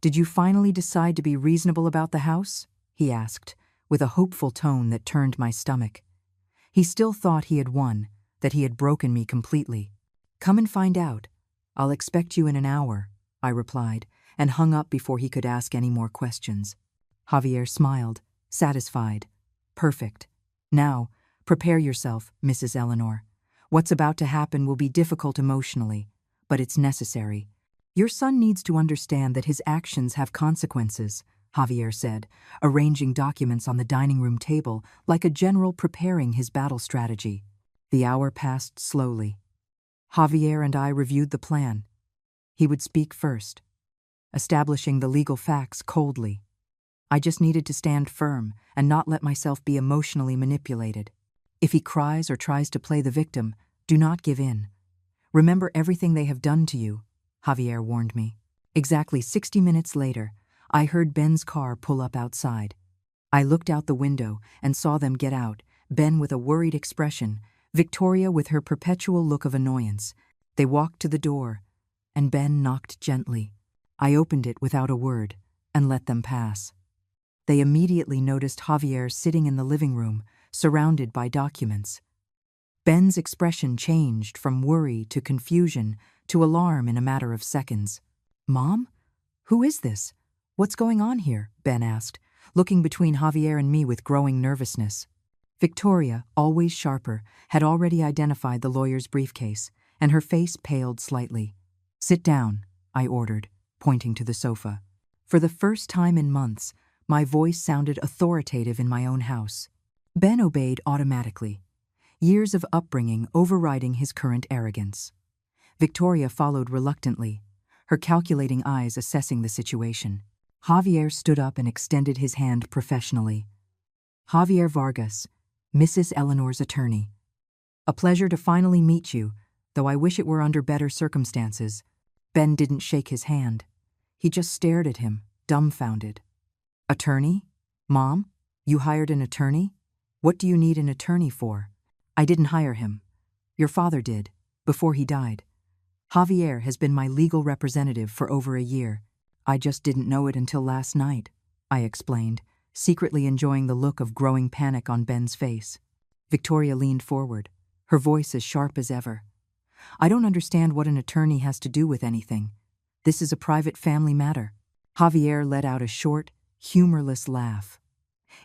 Did you finally decide to be reasonable about the house?" he asked, with a hopeful tone that turned my stomach. He still thought he had won, that he had broken me completely. "Come and find out. I'll expect you in an hour," I replied, and hung up before he could ask any more questions. Javier smiled, satisfied. "Perfect. Now, prepare yourself, Mrs. Eleanor. What's about to happen will be difficult emotionally, but it's necessary. Your son needs to understand that his actions have consequences," Javier said, arranging documents on the dining room table like a general preparing his battle strategy. The hour passed slowly. Javier and I reviewed the plan. He would speak first, establishing the legal facts coldly. I just needed to stand firm and not let myself be emotionally manipulated. If he cries or tries to play the victim, do not give in. "Remember everything they have done to you," Javier warned me. Exactly 60 minutes later, I heard Ben's car pull up outside. I looked out the window and saw them get out, Ben with a worried expression, Victoria with her perpetual look of annoyance. They walked to the door, and Ben knocked gently. I opened it without a word and let them pass. They immediately noticed Javier sitting in the living room, surrounded by documents. Ben's expression changed from worry to confusion to alarm in a matter of seconds. Mom? Who is this? What's going on here? Ben asked, looking between Javier and me with growing nervousness. Victoria, always sharper, had already identified the lawyer's briefcase, and her face paled slightly. Sit down, I ordered, pointing to the sofa. For the first time in months, my voice sounded authoritative in my own house. Ben obeyed automatically, years of upbringing overriding his current arrogance. Victoria followed reluctantly, her calculating eyes assessing the situation. Javier stood up and extended his hand professionally. Javier Vargas, Mrs. Eleanor's attorney. A pleasure to finally meet you, though I wish it were under better circumstances. Ben didn't shake his hand. He just stared at him, dumbfounded. Attorney? Mom? You hired an attorney? What do you need an attorney for? I didn't hire him. Your father did, before he died. Javier has been my legal representative for over a year. I just didn't know it until last night, I explained, secretly enjoying the look of growing panic on Ben's face. Victoria leaned forward, her voice as sharp as ever. I don't understand what an attorney has to do with anything. This is a private family matter. Javier let out a short, humorless laugh.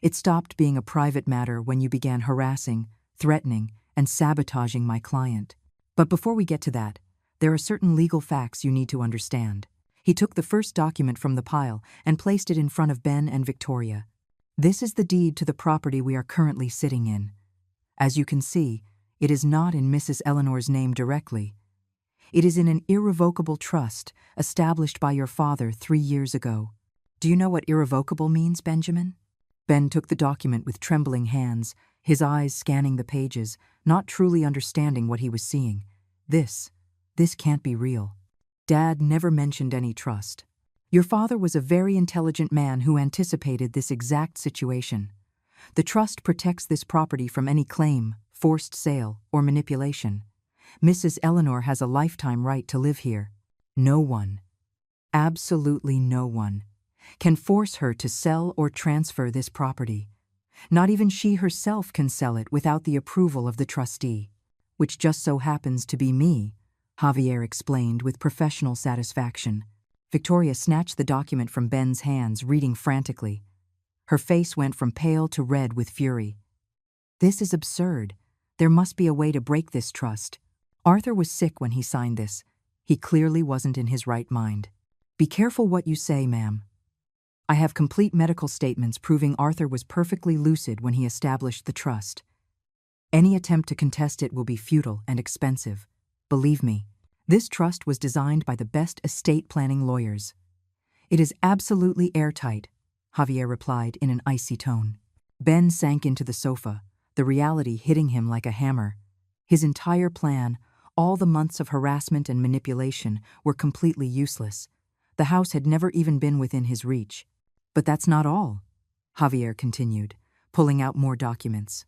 It stopped being a private matter when you began harassing, threatening, and sabotaging my client. But before we get to that, there are certain legal facts you need to understand. He took the first document from the pile and placed it in front of Ben and Victoria. This is the deed to the property we are currently sitting in. As you can see, it is not in Mrs. Eleanor's name directly. It is in an irrevocable trust established by your father 3 years ago. Do you know what irrevocable means, Benjamin? Ben took the document with trembling hands, his eyes scanning the pages, not truly understanding what he was seeing. This can't be real. Dad never mentioned any trust. Your father was a very intelligent man who anticipated this exact situation. The trust protects this property from any claim, forced sale, or manipulation. Mrs. Eleanor has a lifetime right to live here. No one, absolutely no one, can force her to sell or transfer this property. Not even she herself can sell it without the approval of the trustee, which just so happens to be me, Javier explained with professional satisfaction. Victoria snatched the document from Ben's hands, reading frantically. Her face went from pale to red with fury. This is absurd. There must be a way to break this trust. Arthur was sick when he signed this. He clearly wasn't in his right mind. Be careful what you say, ma'am. I have complete medical statements proving Arthur was perfectly lucid when he established the trust. Any attempt to contest it will be futile and expensive. Believe me, this trust was designed by the best estate planning lawyers. It is absolutely airtight, Javier replied in an icy tone. Ben sank into the sofa, the reality hitting him like a hammer. His entire plan, all the months of harassment and manipulation, were completely useless. The house had never even been within his reach. But that's not all, Javier continued, pulling out more documents.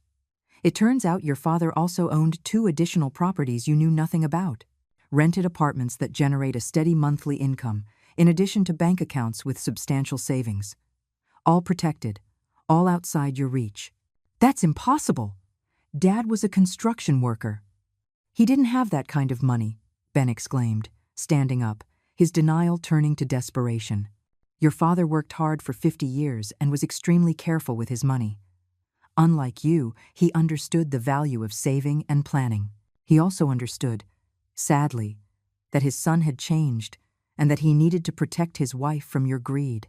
It turns out your father also owned 2 additional properties you knew nothing about. Rented apartments that generate a steady monthly income, in addition to bank accounts with substantial savings. All protected, all outside your reach. That's impossible. Dad was a construction worker. He didn't have that kind of money, Ben exclaimed, standing up, his denial turning to desperation. Your father worked hard for 50 years and was extremely careful with his money. Unlike you, he understood the value of saving and planning. He also understood, sadly, that his son had changed and that he needed to protect his wife from your greed,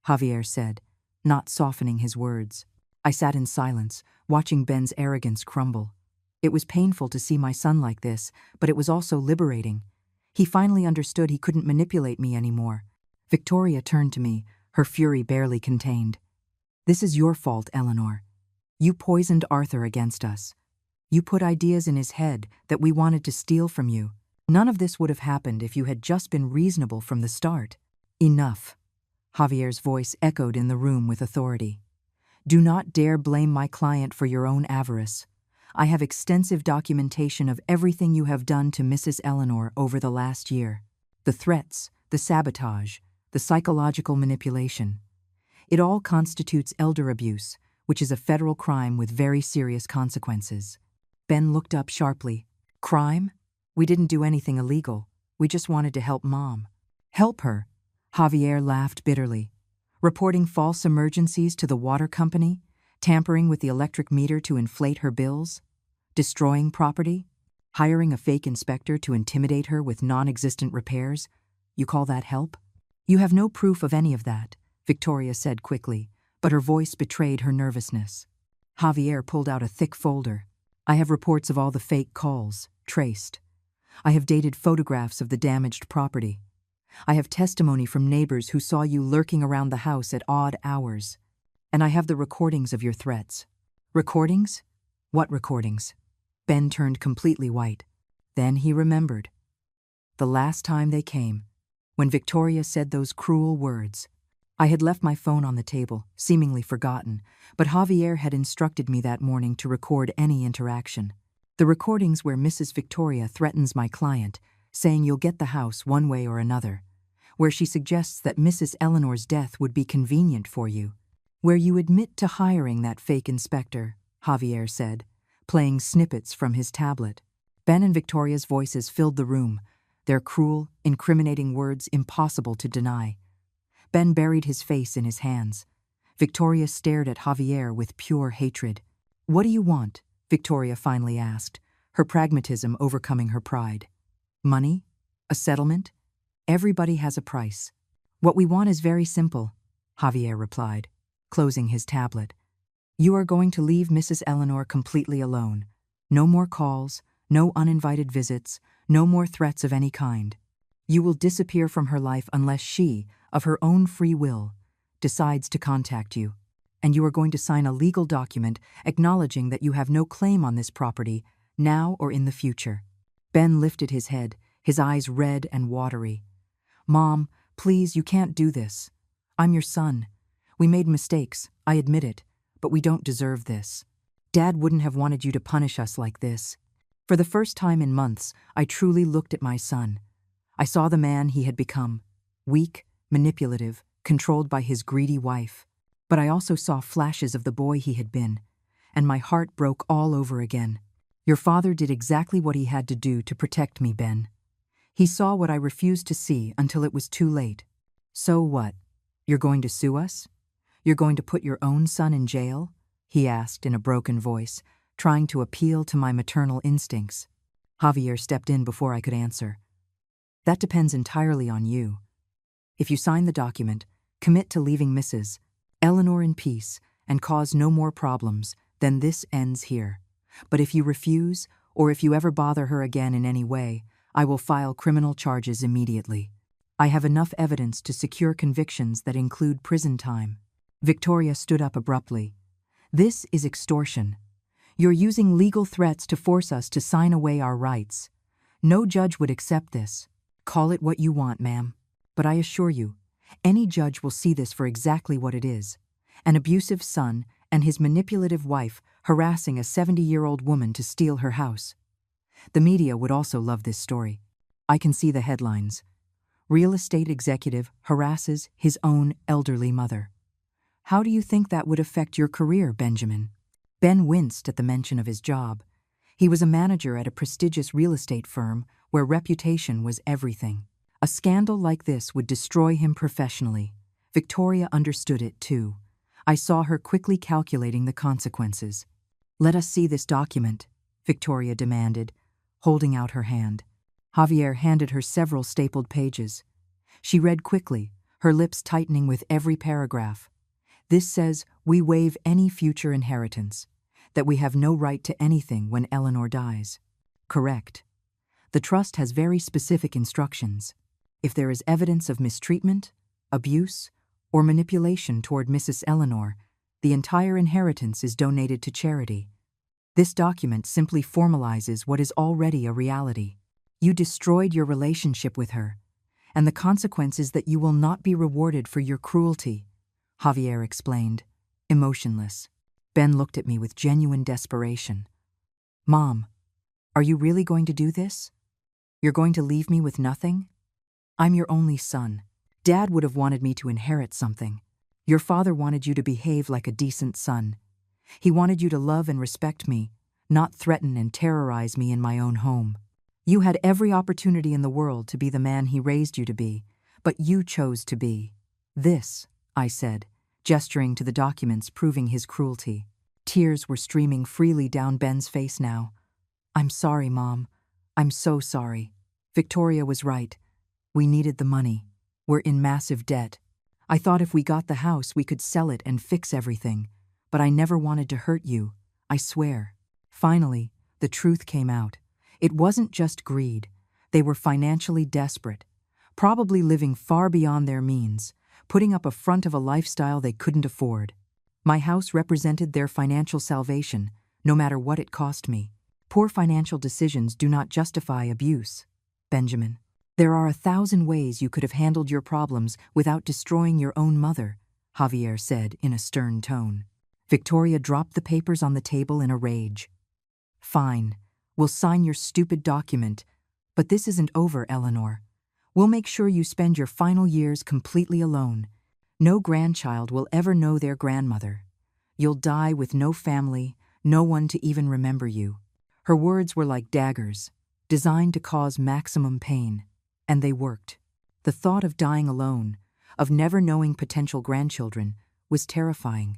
Javier said, not softening his words. I sat in silence, watching Ben's arrogance crumble. It was painful to see my son like this, but it was also liberating. He finally understood he couldn't manipulate me anymore. Victoria turned to me, her fury barely contained. This is your fault, Eleanor. You poisoned Arthur against us. You put ideas in his head that we wanted to steal from you. None of this would have happened if you had just been reasonable from the start. Enough. Javier's voice echoed in the room with authority. Do not dare blame my client for your own avarice. I have extensive documentation of everything you have done to Mrs. Eleanor over the last year. The threats, the sabotage, the psychological manipulation. It all constitutes elder abuse, which is a federal crime with very serious consequences. Ben looked up sharply. Crime? We didn't do anything illegal. We just wanted to help Mom. Help her? Javier laughed bitterly. Reporting false emergencies to the water company, tampering with the electric meter to inflate her bills, destroying property, hiring a fake inspector to intimidate her with non-existent repairs. You call that help? You have no proof of any of that, Victoria said quickly, but her voice betrayed her nervousness. Javier pulled out a thick folder. I have reports of all the fake calls, traced. I have dated photographs of the damaged property. I have testimony from neighbors who saw you lurking around the house at odd hours. And I have the recordings of your threats. Recordings? What recordings? Ben turned completely white. Then he remembered. The last time they came, when Victoria said those cruel words. I had left my phone on the table, seemingly forgotten, but Javier had instructed me that morning to record any interaction. The recordings where Mrs. Victoria threatens my client, saying you'll get the house one way or another, where she suggests that Mrs. Eleanor's death would be convenient for you, where you admit to hiring that fake inspector, Javier said, playing snippets from his tablet. Ben and Victoria's voices filled the room, their cruel, incriminating words impossible to deny. Ben buried his face in his hands. Victoria stared at Javier with pure hatred. What do you want? Victoria finally asked, her pragmatism overcoming her pride. Money? A settlement? Everybody has a price. What we want is very simple, Javier replied, closing his tablet. You are going to leave Mrs. Eleanor completely alone. No more calls, no uninvited visits, no more threats of any kind. You will disappear from her life unless she, of her own free will, decides to contact you. And you are going to sign a legal document acknowledging that you have no claim on this property, now or in the future. Ben lifted his head, his eyes red and watery. Mom, please, you can't do this. I'm your son. We made mistakes, I admit it, but we don't deserve this. Dad wouldn't have wanted you to punish us like this. For the first time in months, I truly looked at my son. I saw the man he had become, weak, manipulative, controlled by his greedy wife. But I also saw flashes of the boy he had been, and my heart broke all over again. Your father did exactly what he had to do to protect me, Ben. He saw what I refused to see until it was too late. So what? You're going to sue us? You're going to put your own son in jail? He asked in a broken voice, trying to appeal to my maternal instincts. Javier stepped in before I could answer. That depends entirely on you. If you sign the document, commit to leaving Mrs. Eleanor in peace, and cause no more problems, then this ends here. But if you refuse, or if you ever bother her again in any way, I will file criminal charges immediately. I have enough evidence to secure convictions that include prison time. Victoria stood up abruptly. This is extortion. You're using legal threats to force us to sign away our rights. No judge would accept this. Call it what you want, ma'am. But I assure you, any judge will see this for exactly what it is. An abusive son and his manipulative wife harassing a 70-year-old woman to steal her house. The media would also love this story. I can see the headlines. Real estate executive harasses his own elderly mother. How do you think that would affect your career, Benjamin? Ben winced at the mention of his job. He was a manager at a prestigious real estate firm where reputation was everything. A scandal like this would destroy him professionally. Victoria understood it too. I saw her quickly calculating the consequences. Let us see this document, Victoria demanded, holding out her hand. Javier handed her several stapled pages. She read quickly, her lips tightening with every paragraph. This says we waive any future inheritance, that we have no right to anything when Eleanor dies. Correct. The trust has very specific instructions. If there is evidence of mistreatment, abuse, or manipulation toward Mrs. Eleanor, the entire inheritance is donated to charity. This document simply formalizes what is already a reality. You destroyed your relationship with her, and the consequence is that you will not be rewarded for your cruelty, Javier explained, emotionless. Ben looked at me with genuine desperation. Mom, are you really going to do this? You're going to leave me with nothing? I'm your only son. Dad would have wanted me to inherit something. Your father wanted you to behave like a decent son. He wanted you to love and respect me, not threaten and terrorize me in my own home. You had every opportunity in the world to be the man he raised you to be, But you chose to be. This, I said, gesturing to the documents proving his cruelty. Tears were streaming freely down Ben's face now. I'm sorry, Mom. I'm so sorry. Victoria was right. We needed the money. We're in massive debt. I thought if we got the house, we could sell it and fix everything. But I never wanted to hurt you. I swear. Finally, the truth came out. It wasn't just greed. They were financially desperate, probably living far beyond their means, putting up a front of a lifestyle they couldn't afford. My house represented their financial salvation, no matter what it cost me. Poor financial decisions do not justify abuse, Benjamin. There are 1,000 ways you could have handled your problems without destroying your own mother, Javier said in a stern tone. Victoria dropped the papers on the table in a rage. Fine, we'll sign your stupid document, but this isn't over, Eleanor. We'll make sure you spend your final years completely alone. No grandchild will ever know their grandmother. You'll die with no family, no one to even remember you. Her words were like daggers, designed to cause maximum pain, and they worked. The thought of dying alone, of never knowing potential grandchildren, was terrifying.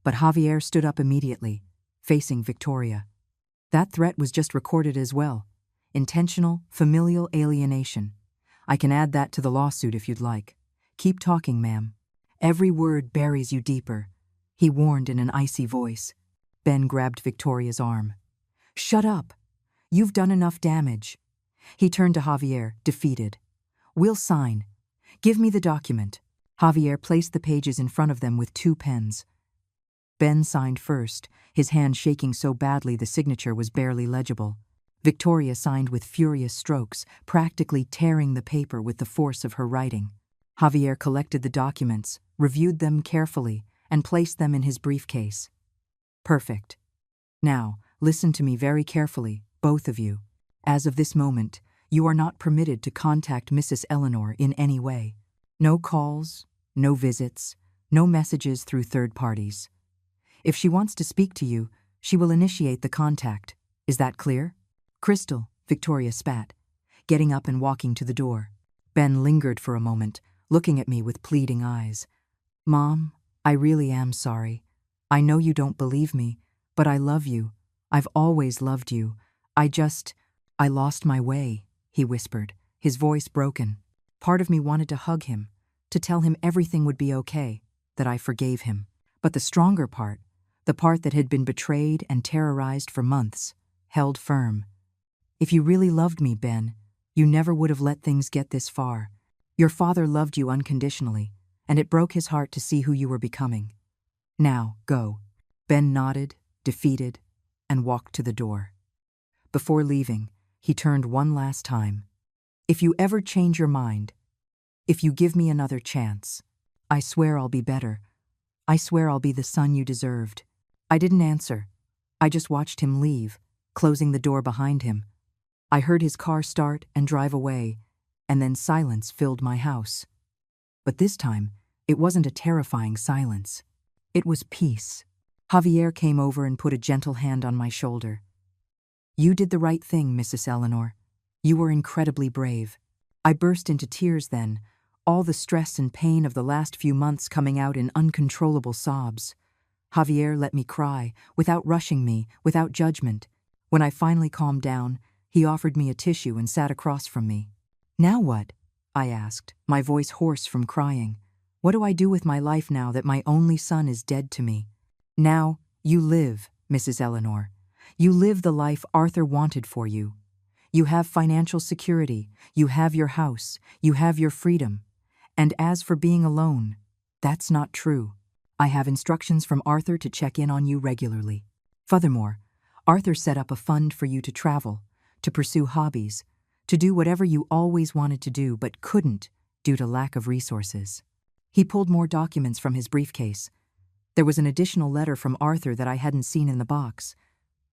But Javier stood up immediately, facing Victoria. That threat was just recorded as well. Intentional, familial alienation. I can add that to the lawsuit if you'd like. Keep talking, ma'am. Every word buries you deeper, he warned in an icy voice. Ben grabbed Victoria's arm. Shut up. You've done enough damage. He turned to Javier, defeated. We'll sign. Give me the document. Javier placed the pages in front of them with 2 pens. Ben signed first, his hand shaking so badly the signature was barely legible. Victoria signed with furious strokes, practically tearing the paper with the force of her writing. Javier collected the documents, reviewed them carefully, and placed them in his briefcase. Perfect. Now, listen to me very carefully, both of you. As of this moment, you are not permitted to contact Mrs. Eleanor in any way. No calls, no visits, no messages through third parties. If she wants to speak to you, she will initiate the contact. Is that clear? Crystal, Victoria spat, getting up and walking to the door. Ben lingered for a moment, looking at me with pleading eyes. Mom, I really am sorry. I know you don't believe me, but I love you. I've always loved you. I lost my way, he whispered, his voice broken. Part of me wanted to hug him, to tell him everything would be okay, that I forgave him. But the stronger part, the part that had been betrayed and terrorized for months, held firm. If you really loved me, Ben, you never would have let things get this far. Your father loved you unconditionally, and it broke his heart to see who you were becoming. Now, go. Ben nodded, defeated, and walked to the door. Before leaving, he turned one last time. If you ever change your mind, if you give me another chance, I swear I'll be better. I swear I'll be the son you deserved. I didn't answer. I just watched him leave, closing the door behind him. I heard his car start and drive away, and then silence filled my house. But this time, it wasn't a terrifying silence. It was peace. Javier came over and put a gentle hand on my shoulder. You did the right thing, Mrs. Eleanor. You were incredibly brave. I burst into tears then, all the stress and pain of the last few months coming out in uncontrollable sobs. Javier let me cry, without rushing me, without judgment. When I finally calmed down, he offered me a tissue and sat across from me. Now what? I asked, my voice hoarse from crying. What do I do with my life now that my only son is dead to me? Now, you live, Mrs. Eleanor. You live the life Arthur wanted for you. You have financial security, you have your house, you have your freedom. And as for being alone, that's not true. I have instructions from Arthur to check in on you regularly. Furthermore, Arthur set up a fund for you to travel, to pursue hobbies, to do whatever you always wanted to do but couldn't due to lack of resources. He pulled more documents from his briefcase. There was an additional letter from Arthur that I hadn't seen in the box.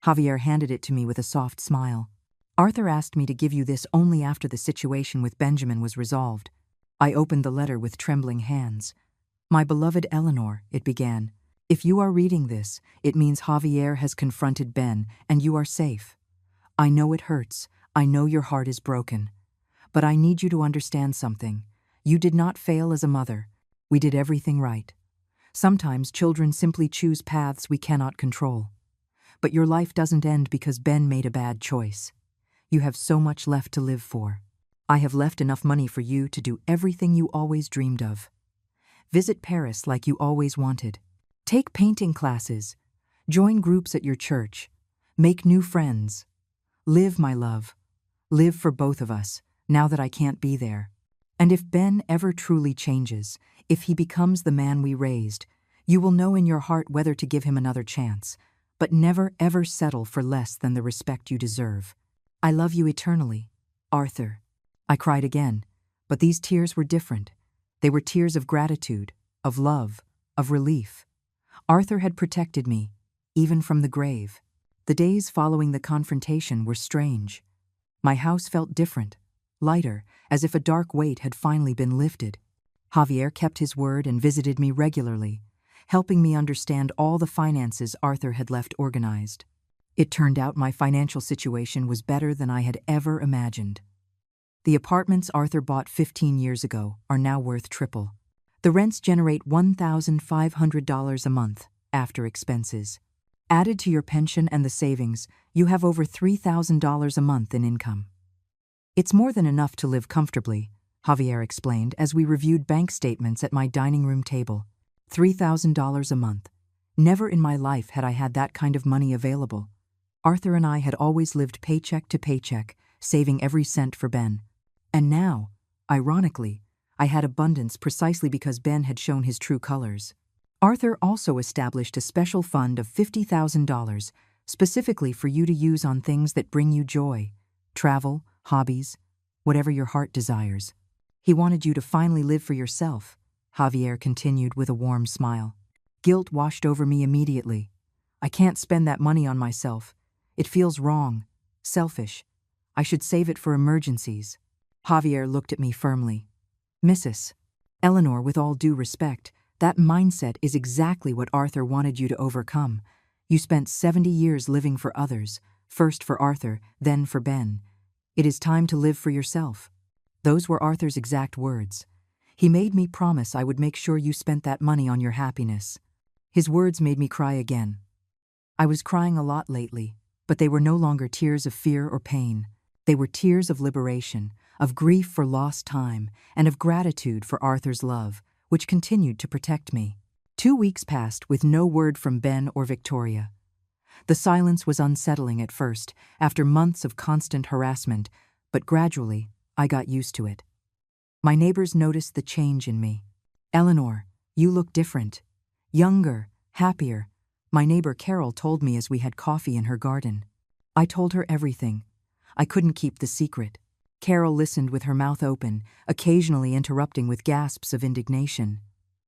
Javier handed it to me with a soft smile. Arthur asked me to give you this only after the situation with Benjamin was resolved. I opened the letter with trembling hands. My beloved Eleanor, it began. If you are reading this, it means Javier has confronted Ben and you are safe. I know it hurts. I know your heart is broken. But I need you to understand something. You did not fail as a mother. We did everything right. Sometimes children simply choose paths we cannot control. But your life doesn't end because Ben made a bad choice. You have so much left to live for. I have left enough money for you to do everything you always dreamed of. Visit Paris like you always wanted. Take painting classes. Join groups at your church. Make new friends. Live, my love. Live for both of us, now that I can't be there. And if Ben ever truly changes, if he becomes the man we raised, you will know in your heart whether to give him another chance, but never ever settle for less than the respect you deserve. I love you eternally, Arthur. I cried again, but these tears were different. They were tears of gratitude, of love, of relief. Arthur had protected me, even from the grave. The days following the confrontation were strange. My house felt different, lighter, as if a dark weight had finally been lifted. Javier kept his word and visited me regularly, helping me understand all the finances Arthur had left organized. It turned out my financial situation was better than I had ever imagined. The apartments Arthur bought 15 years ago are now worth triple. The rents generate $1,500 a month after expenses. Added to your pension and the savings, you have over $3,000 a month in income. It's more than enough to live comfortably, Javier explained as we reviewed bank statements at my dining room table. $3,000 a month. Never in my life had I had that kind of money available. Arthur and I had always lived paycheck to paycheck, saving every cent for Ben. And now, ironically, I had abundance precisely because Ben had shown his true colors. Arthur also established a special fund of $50,000 specifically for you to use on things that bring you joy, travel, hobbies, whatever your heart desires. He wanted you to finally live for yourself, Javier continued with a warm smile. Guilt washed over me immediately. I can't spend that money on myself. It feels wrong, selfish. I should save it for emergencies. Javier looked at me firmly. Mrs. Eleanor, with all due respect, that mindset is exactly what Arthur wanted you to overcome. You spent 70 years living for others, first for Arthur, then for Ben. It is time to live for yourself. Those were Arthur's exact words. He made me promise I would make sure you spent that money on your happiness. His words made me cry again. I was crying a lot lately, but they were no longer tears of fear or pain. They were tears of liberation, of grief for lost time, and of gratitude for Arthur's love, which continued to protect me. 2 weeks passed with no word from Ben or Victoria. The silence was unsettling at first, after months of constant harassment, but gradually I got used to it. My neighbors noticed the change in me. Eleanor, you look different. Younger, happier. My neighbor Carol told me as we had coffee in her garden. I told her everything. I couldn't keep the secret. Carol listened with her mouth open, occasionally interrupting with gasps of indignation.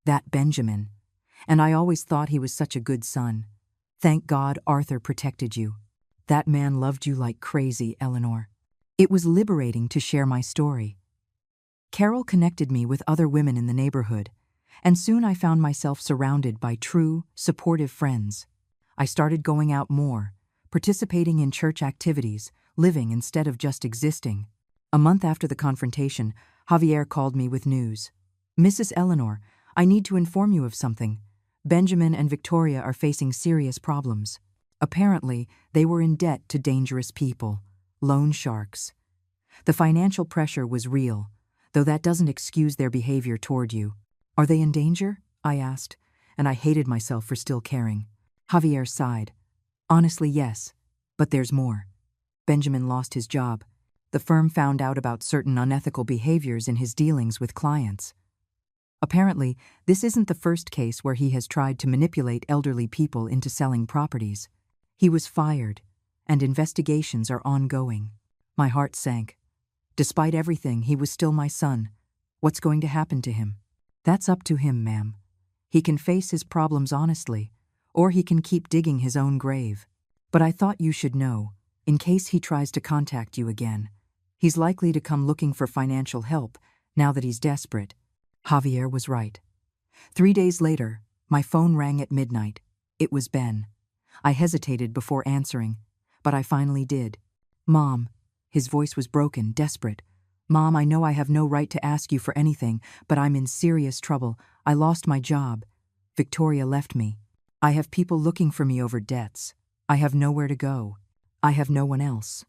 That Benjamin. And I always thought he was such a good son. Thank God Arthur protected you. That man loved you like crazy, Eleanor. It was liberating to share my story. Carol connected me with other women in the neighborhood, and soon I found myself surrounded by true, supportive friends. I started going out more, participating in church activities, living instead of just existing. A month after the confrontation, Javier called me with news. Mrs. Eleanor, I need to inform you of something. Benjamin and Victoria are facing serious problems. Apparently, they were in debt to dangerous people, loan sharks. The financial pressure was real, though that doesn't excuse their behavior toward you. Are they in danger? I asked, and I hated myself for still caring. Javier sighed. Honestly, yes, but there's more. Benjamin lost his job. The firm found out about certain unethical behaviors in his dealings with clients. Apparently, this isn't the first case where he has tried to manipulate elderly people into selling properties. He was fired, and investigations are ongoing. My heart sank. Despite everything, he was still my son. What's going to happen to him? That's up to him, ma'am. He can face his problems honestly, or he can keep digging his own grave. But I thought you should know, in case he tries to contact you again. He's likely to come looking for financial help now that he's desperate. Javier was right. 3 days later, my phone rang at midnight. It was Ben. I hesitated before answering, but I finally did. Mom. His voice was broken, desperate. Mom, I know I have no right to ask you for anything, but I'm in serious trouble. I lost my job. Victoria left me. I have people looking for me over debts. I have nowhere to go. I have no one else.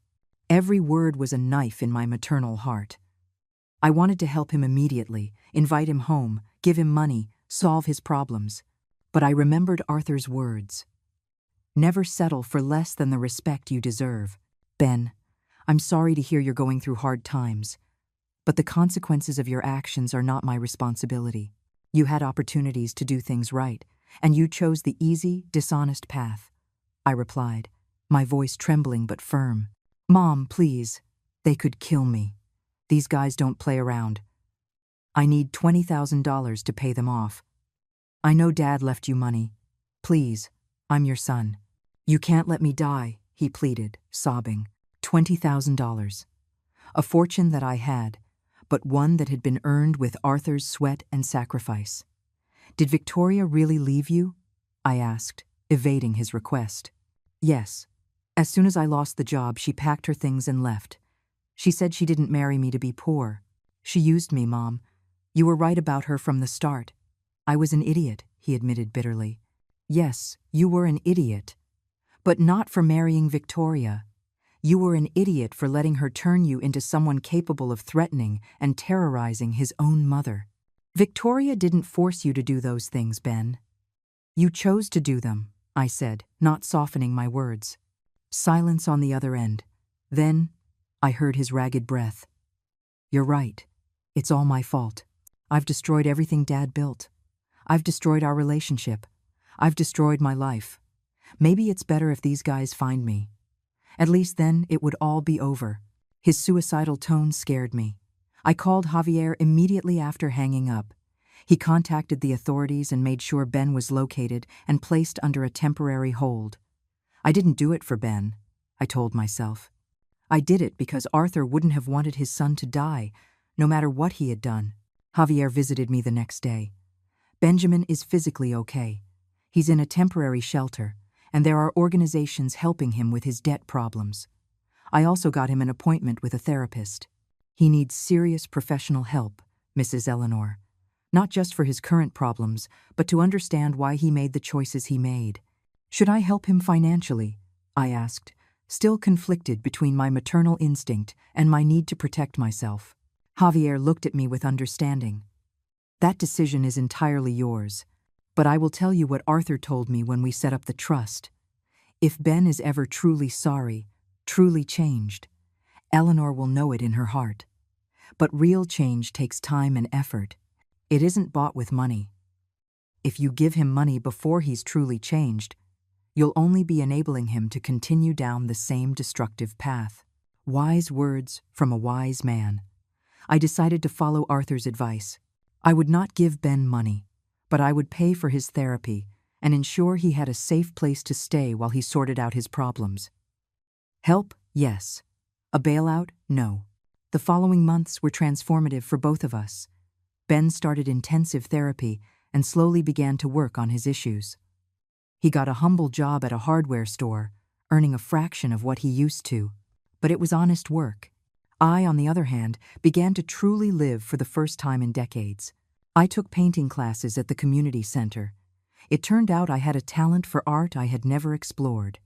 Every word was a knife in my maternal heart. I wanted to help him immediately, invite him home, give him money, solve his problems. But I remembered Arthur's words. Never settle for less than the respect you deserve. Ben, I'm sorry to hear you're going through hard times, but the consequences of your actions are not my responsibility. You had opportunities to do things right, and you chose the easy, dishonest path. I replied, my voice trembling but firm. Mom, please. They could kill me. These guys don't play around. I need $20,000 to pay them off. I know Dad left you money. Please, I'm your son. You can't let me die, he pleaded, sobbing. $20,000. A fortune that I had, but one that had been earned with Arthur's sweat and sacrifice. Did Victoria really leave you? I asked, evading his request. Yes. As soon as I lost the job, she packed her things and left. She said she didn't marry me to be poor. She used me, Mom. You were right about her from the start. I was an idiot, he admitted bitterly. Yes, you were an idiot. But not for marrying Victoria. You were an idiot for letting her turn you into someone capable of threatening and terrorizing his own mother. Victoria didn't force you to do those things, Ben. You chose to do them, I said, not softening my words. Silence on the other end. Then, I heard his ragged breath. You're right. It's all my fault. I've destroyed everything Dad built. I've destroyed our relationship. I've destroyed my life. Maybe it's better if these guys find me. At least then it would all be over. His suicidal tone scared me. I called Javier immediately after hanging up. He contacted the authorities and made sure Ben was located and placed under a temporary hold. I didn't do it for Ben, I told myself. I did it because Arthur wouldn't have wanted his son to die, no matter what he had done. Javier visited me the next day. Benjamin is physically okay. He's in a temporary shelter, and there are organizations helping him with his debt problems. I also got him an appointment with a therapist. He needs serious professional help, Mrs. Eleanor. Not just for his current problems, but to understand why he made the choices he made. Should I help him financially? I asked, still conflicted between my maternal instinct and my need to protect myself. Javier looked at me with understanding. That decision is entirely yours, but I will tell you what Arthur told me when we set up the trust. If Ben is ever truly sorry, truly changed, Eleanor will know it in her heart. But real change takes time and effort. It isn't bought with money. If you give him money before he's truly changed, you'll only be enabling him to continue down the same destructive path. Wise words from a wise man. I decided to follow Arthur's advice. I would not give Ben money, but I would pay for his therapy and ensure he had a safe place to stay while he sorted out his problems. Help, yes. A bailout, no. The following months were transformative for both of us. Ben started intensive therapy and slowly began to work on his issues. He got a humble job at a hardware store, earning a fraction of what he used to, but it was honest work. I, on the other hand, began to truly live for the first time in decades. I took painting classes at the community center. It turned out I had a talent for art I had never explored.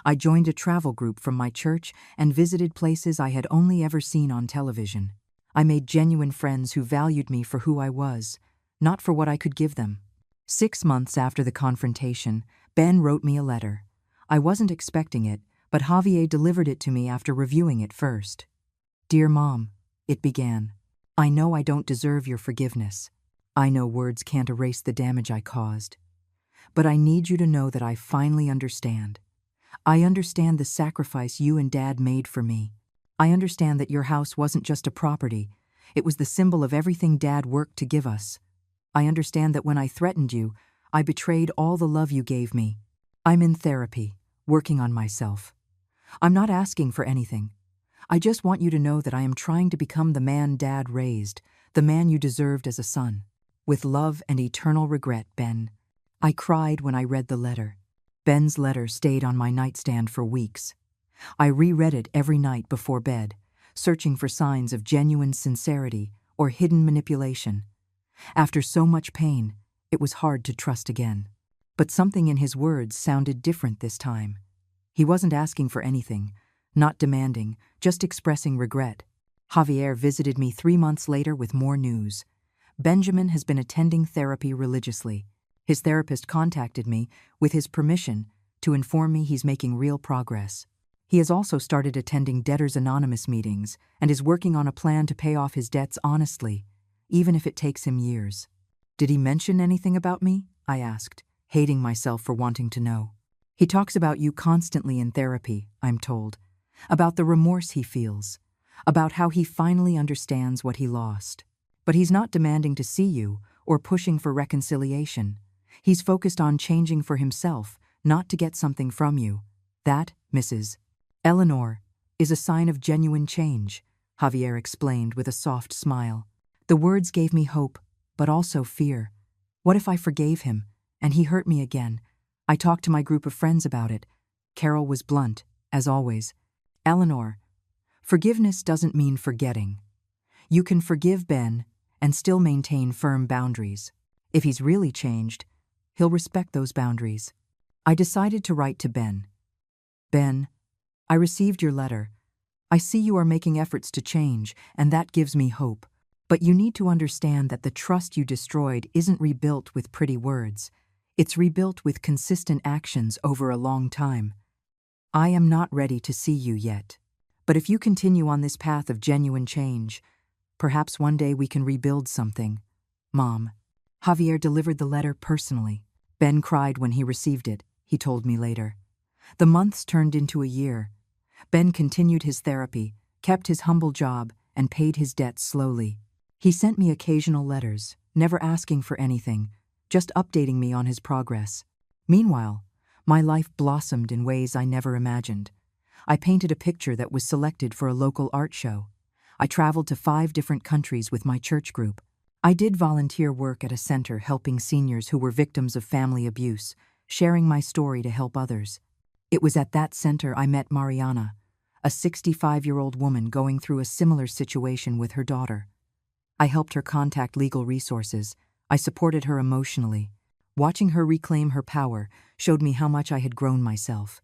I joined a travel group from my church and visited places I had only ever seen on television. I made genuine friends who valued me for who I was, not for what I could give them. 6 months after the confrontation, Ben wrote me a letter. I wasn't expecting it, but Javier delivered it to me after reviewing it first. Dear Mom, it began. I know I don't deserve your forgiveness. I know words can't erase the damage I caused. But I need you to know that I finally understand. I understand the sacrifice you and Dad made for me. I understand that your house wasn't just a property. It was the symbol of everything Dad worked to give us. I understand that when I threatened you, I betrayed all the love you gave me. I'm in therapy, working on myself. I'm not asking for anything. I just want you to know that I am trying to become the man Dad raised, the man you deserved as a son. With love and eternal regret, Ben. I cried when I read the letter. Ben's letter stayed on my nightstand for weeks. I reread it every night before bed, searching for signs of genuine sincerity or hidden manipulation. After so much pain, it was hard to trust again. But something in his words sounded different this time. He wasn't asking for anything, not demanding, just expressing regret. Javier visited me 3 months later with more news. Benjamin has been attending therapy religiously. His therapist contacted me, with his permission, to inform me he's making real progress. He has also started attending Debtors Anonymous meetings and is working on a plan to pay off his debts honestly, even if it takes him years. Did he mention anything about me? I asked, hating myself for wanting to know. He talks about you constantly in therapy, I'm told, about the remorse he feels, about how he finally understands what he lost. But he's not demanding to see you or pushing for reconciliation. He's focused on changing for himself, not to get something from you. That, Mrs. Eleanor, is a sign of genuine change, Javier explained with a soft smile. The words gave me hope, but also fear. What if I forgave him, and he hurt me again? I talked to my group of friends about it. Carol was blunt, as always. Eleanor, forgiveness doesn't mean forgetting. You can forgive Ben and still maintain firm boundaries. If he's really changed, he'll respect those boundaries. I decided to write to Ben. Ben, I received your letter. I see you are making efforts to change, and that gives me hope. But you need to understand that the trust you destroyed isn't rebuilt with pretty words. It's rebuilt with consistent actions over a long time. I am not ready to see you yet. But if you continue on this path of genuine change, perhaps one day we can rebuild something. Mom. Javier delivered the letter personally. Ben cried when he received it, he told me later. The months turned into a year. Ben continued his therapy, kept his humble job, and paid his debts slowly. He sent me occasional letters, never asking for anything, just updating me on his progress. Meanwhile, my life blossomed in ways I never imagined. I painted a picture that was selected for a local art show. I traveled to 5 different countries with my church group. I did volunteer work at a center helping seniors who were victims of family abuse, sharing my story to help others. It was at that center I met Mariana, a 65-year-old woman going through a similar situation with her daughter. I helped her contact legal resources. I supported her emotionally. Watching her reclaim her power showed me how much I had grown myself.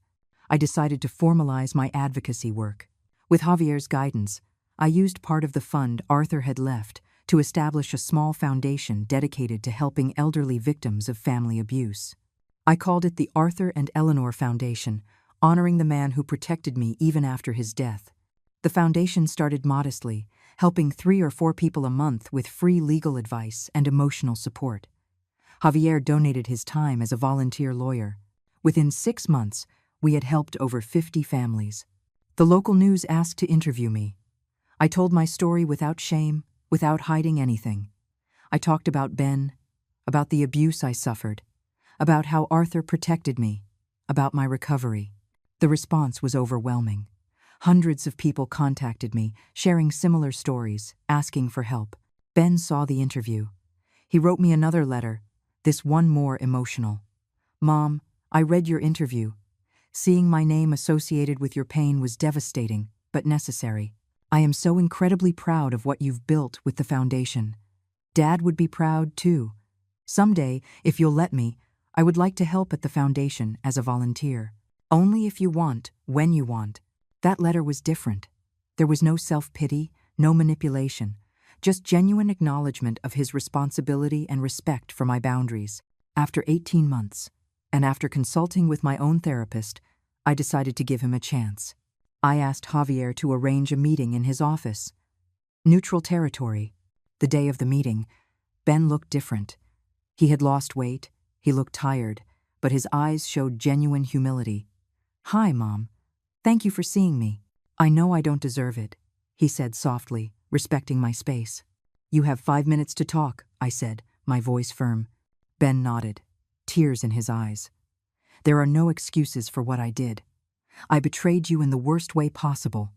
I decided to formalize my advocacy work. With Javier's guidance, I used part of the fund Arthur had left to establish a small foundation dedicated to helping elderly victims of family abuse. I called it the Arthur and Eleanor Foundation, honoring the man who protected me even after his death. The foundation started modestly, helping 3 or 4 people a month with free legal advice and emotional support. Javier donated his time as a volunteer lawyer. Within 6 months, we had helped over 50 families. The local news asked to interview me. I told my story without shame, without hiding anything. I talked about Ben, about the abuse I suffered, about how Arthur protected me, about my recovery. The response was overwhelming. Hundreds of people contacted me, sharing similar stories, asking for help. Ben saw the interview. He wrote me another letter, this one more emotional. Mom, I read your interview. Seeing my name associated with your pain was devastating, but necessary. I am so incredibly proud of what you've built with the foundation. Dad would be proud too. Someday, if you'll let me, I would like to help at the foundation as a volunteer. Only if you want, when you want. That letter was different. There was no self-pity, no manipulation, just genuine acknowledgement of his responsibility and respect for my boundaries. After 18 months, and after consulting with my own therapist, I decided to give him a chance. I asked Javier to arrange a meeting in his office. Neutral territory. The day of the meeting, Ben looked different. He had lost weight, he looked tired, but his eyes showed genuine humility. Hi, Mom. Thank you for seeing me. I know I don't deserve it, he said softly, respecting my space. You have 5 minutes to talk, I said, my voice firm. Ben nodded, tears in his eyes. There are no excuses for what I did. I betrayed you in the worst way possible.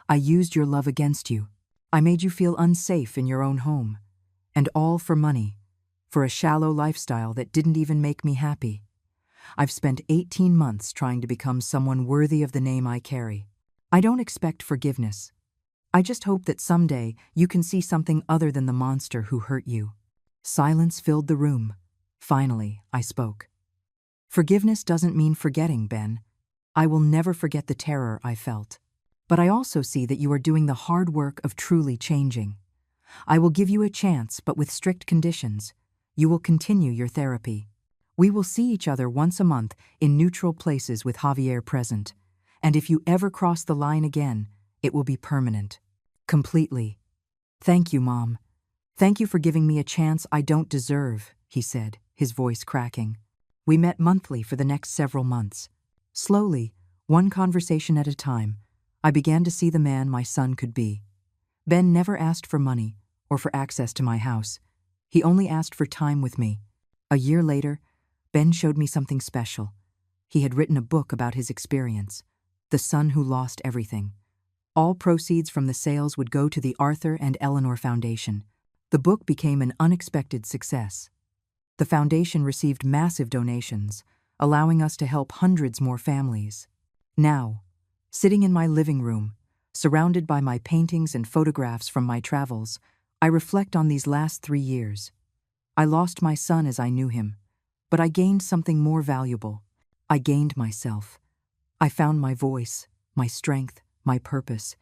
I used your love against you. I made you feel unsafe in your own home. And all for money, for a shallow lifestyle that didn't even make me happy. I've spent 18 months trying to become someone worthy of the name I carry. I don't expect forgiveness. I just hope that someday you can see something other than the monster who hurt you." Silence filled the room. Finally, I spoke. "Forgiveness doesn't mean forgetting, Ben. I will never forget the terror I felt. But I also see that you are doing the hard work of truly changing. I will give you a chance, but with strict conditions. You will continue your therapy. We will see each other once a month in neutral places with Javier present. And if you ever cross the line again, it will be permanent. Completely. Thank you, Mom. Thank you for giving me a chance I don't deserve," he said, his voice cracking. We met monthly for the next several months. Slowly, one conversation at a time, I began to see the man my son could be. Ben never asked for money or for access to my house. He only asked for time with me. A year later, Ben showed me something special. He had written a book about his experience, The Son Who Lost Everything. All proceeds from the sales would go to the Arthur and Eleanor Foundation. The book became an unexpected success. The foundation received massive donations, allowing us to help hundreds more families. Now, sitting in my living room, surrounded by my paintings and photographs from my travels, I reflect on these last 3 years. I lost my son as I knew him, but I gained something more valuable. I gained myself. I found my voice, my strength, my purpose.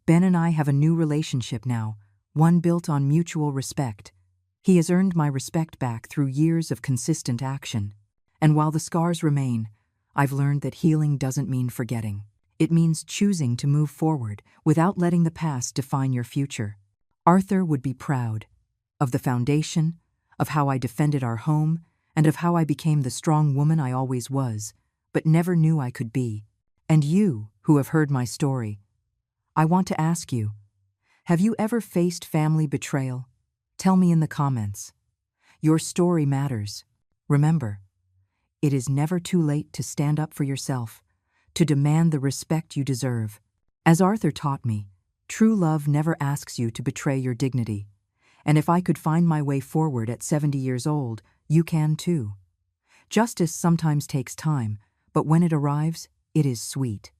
Ben and I have a new relationship now, one built on mutual respect. He has earned my respect back through years of consistent action. And while the scars remain, I've learned that healing doesn't mean forgetting. It means choosing to move forward without letting the past define your future. Arthur would be proud of the foundation, of how I defended our home, and of how I became the strong woman I always was, but never knew I could be. And you, who have heard my story, I want to ask you, have you ever faced family betrayal? Tell me in the comments. Your story matters. Remember, it is never too late to stand up for yourself, to demand the respect you deserve. As Arthur taught me, true love never asks you to betray your dignity. And if I could find my way forward at 70 years old, you can too. Justice sometimes takes time, but when it arrives, it is sweet.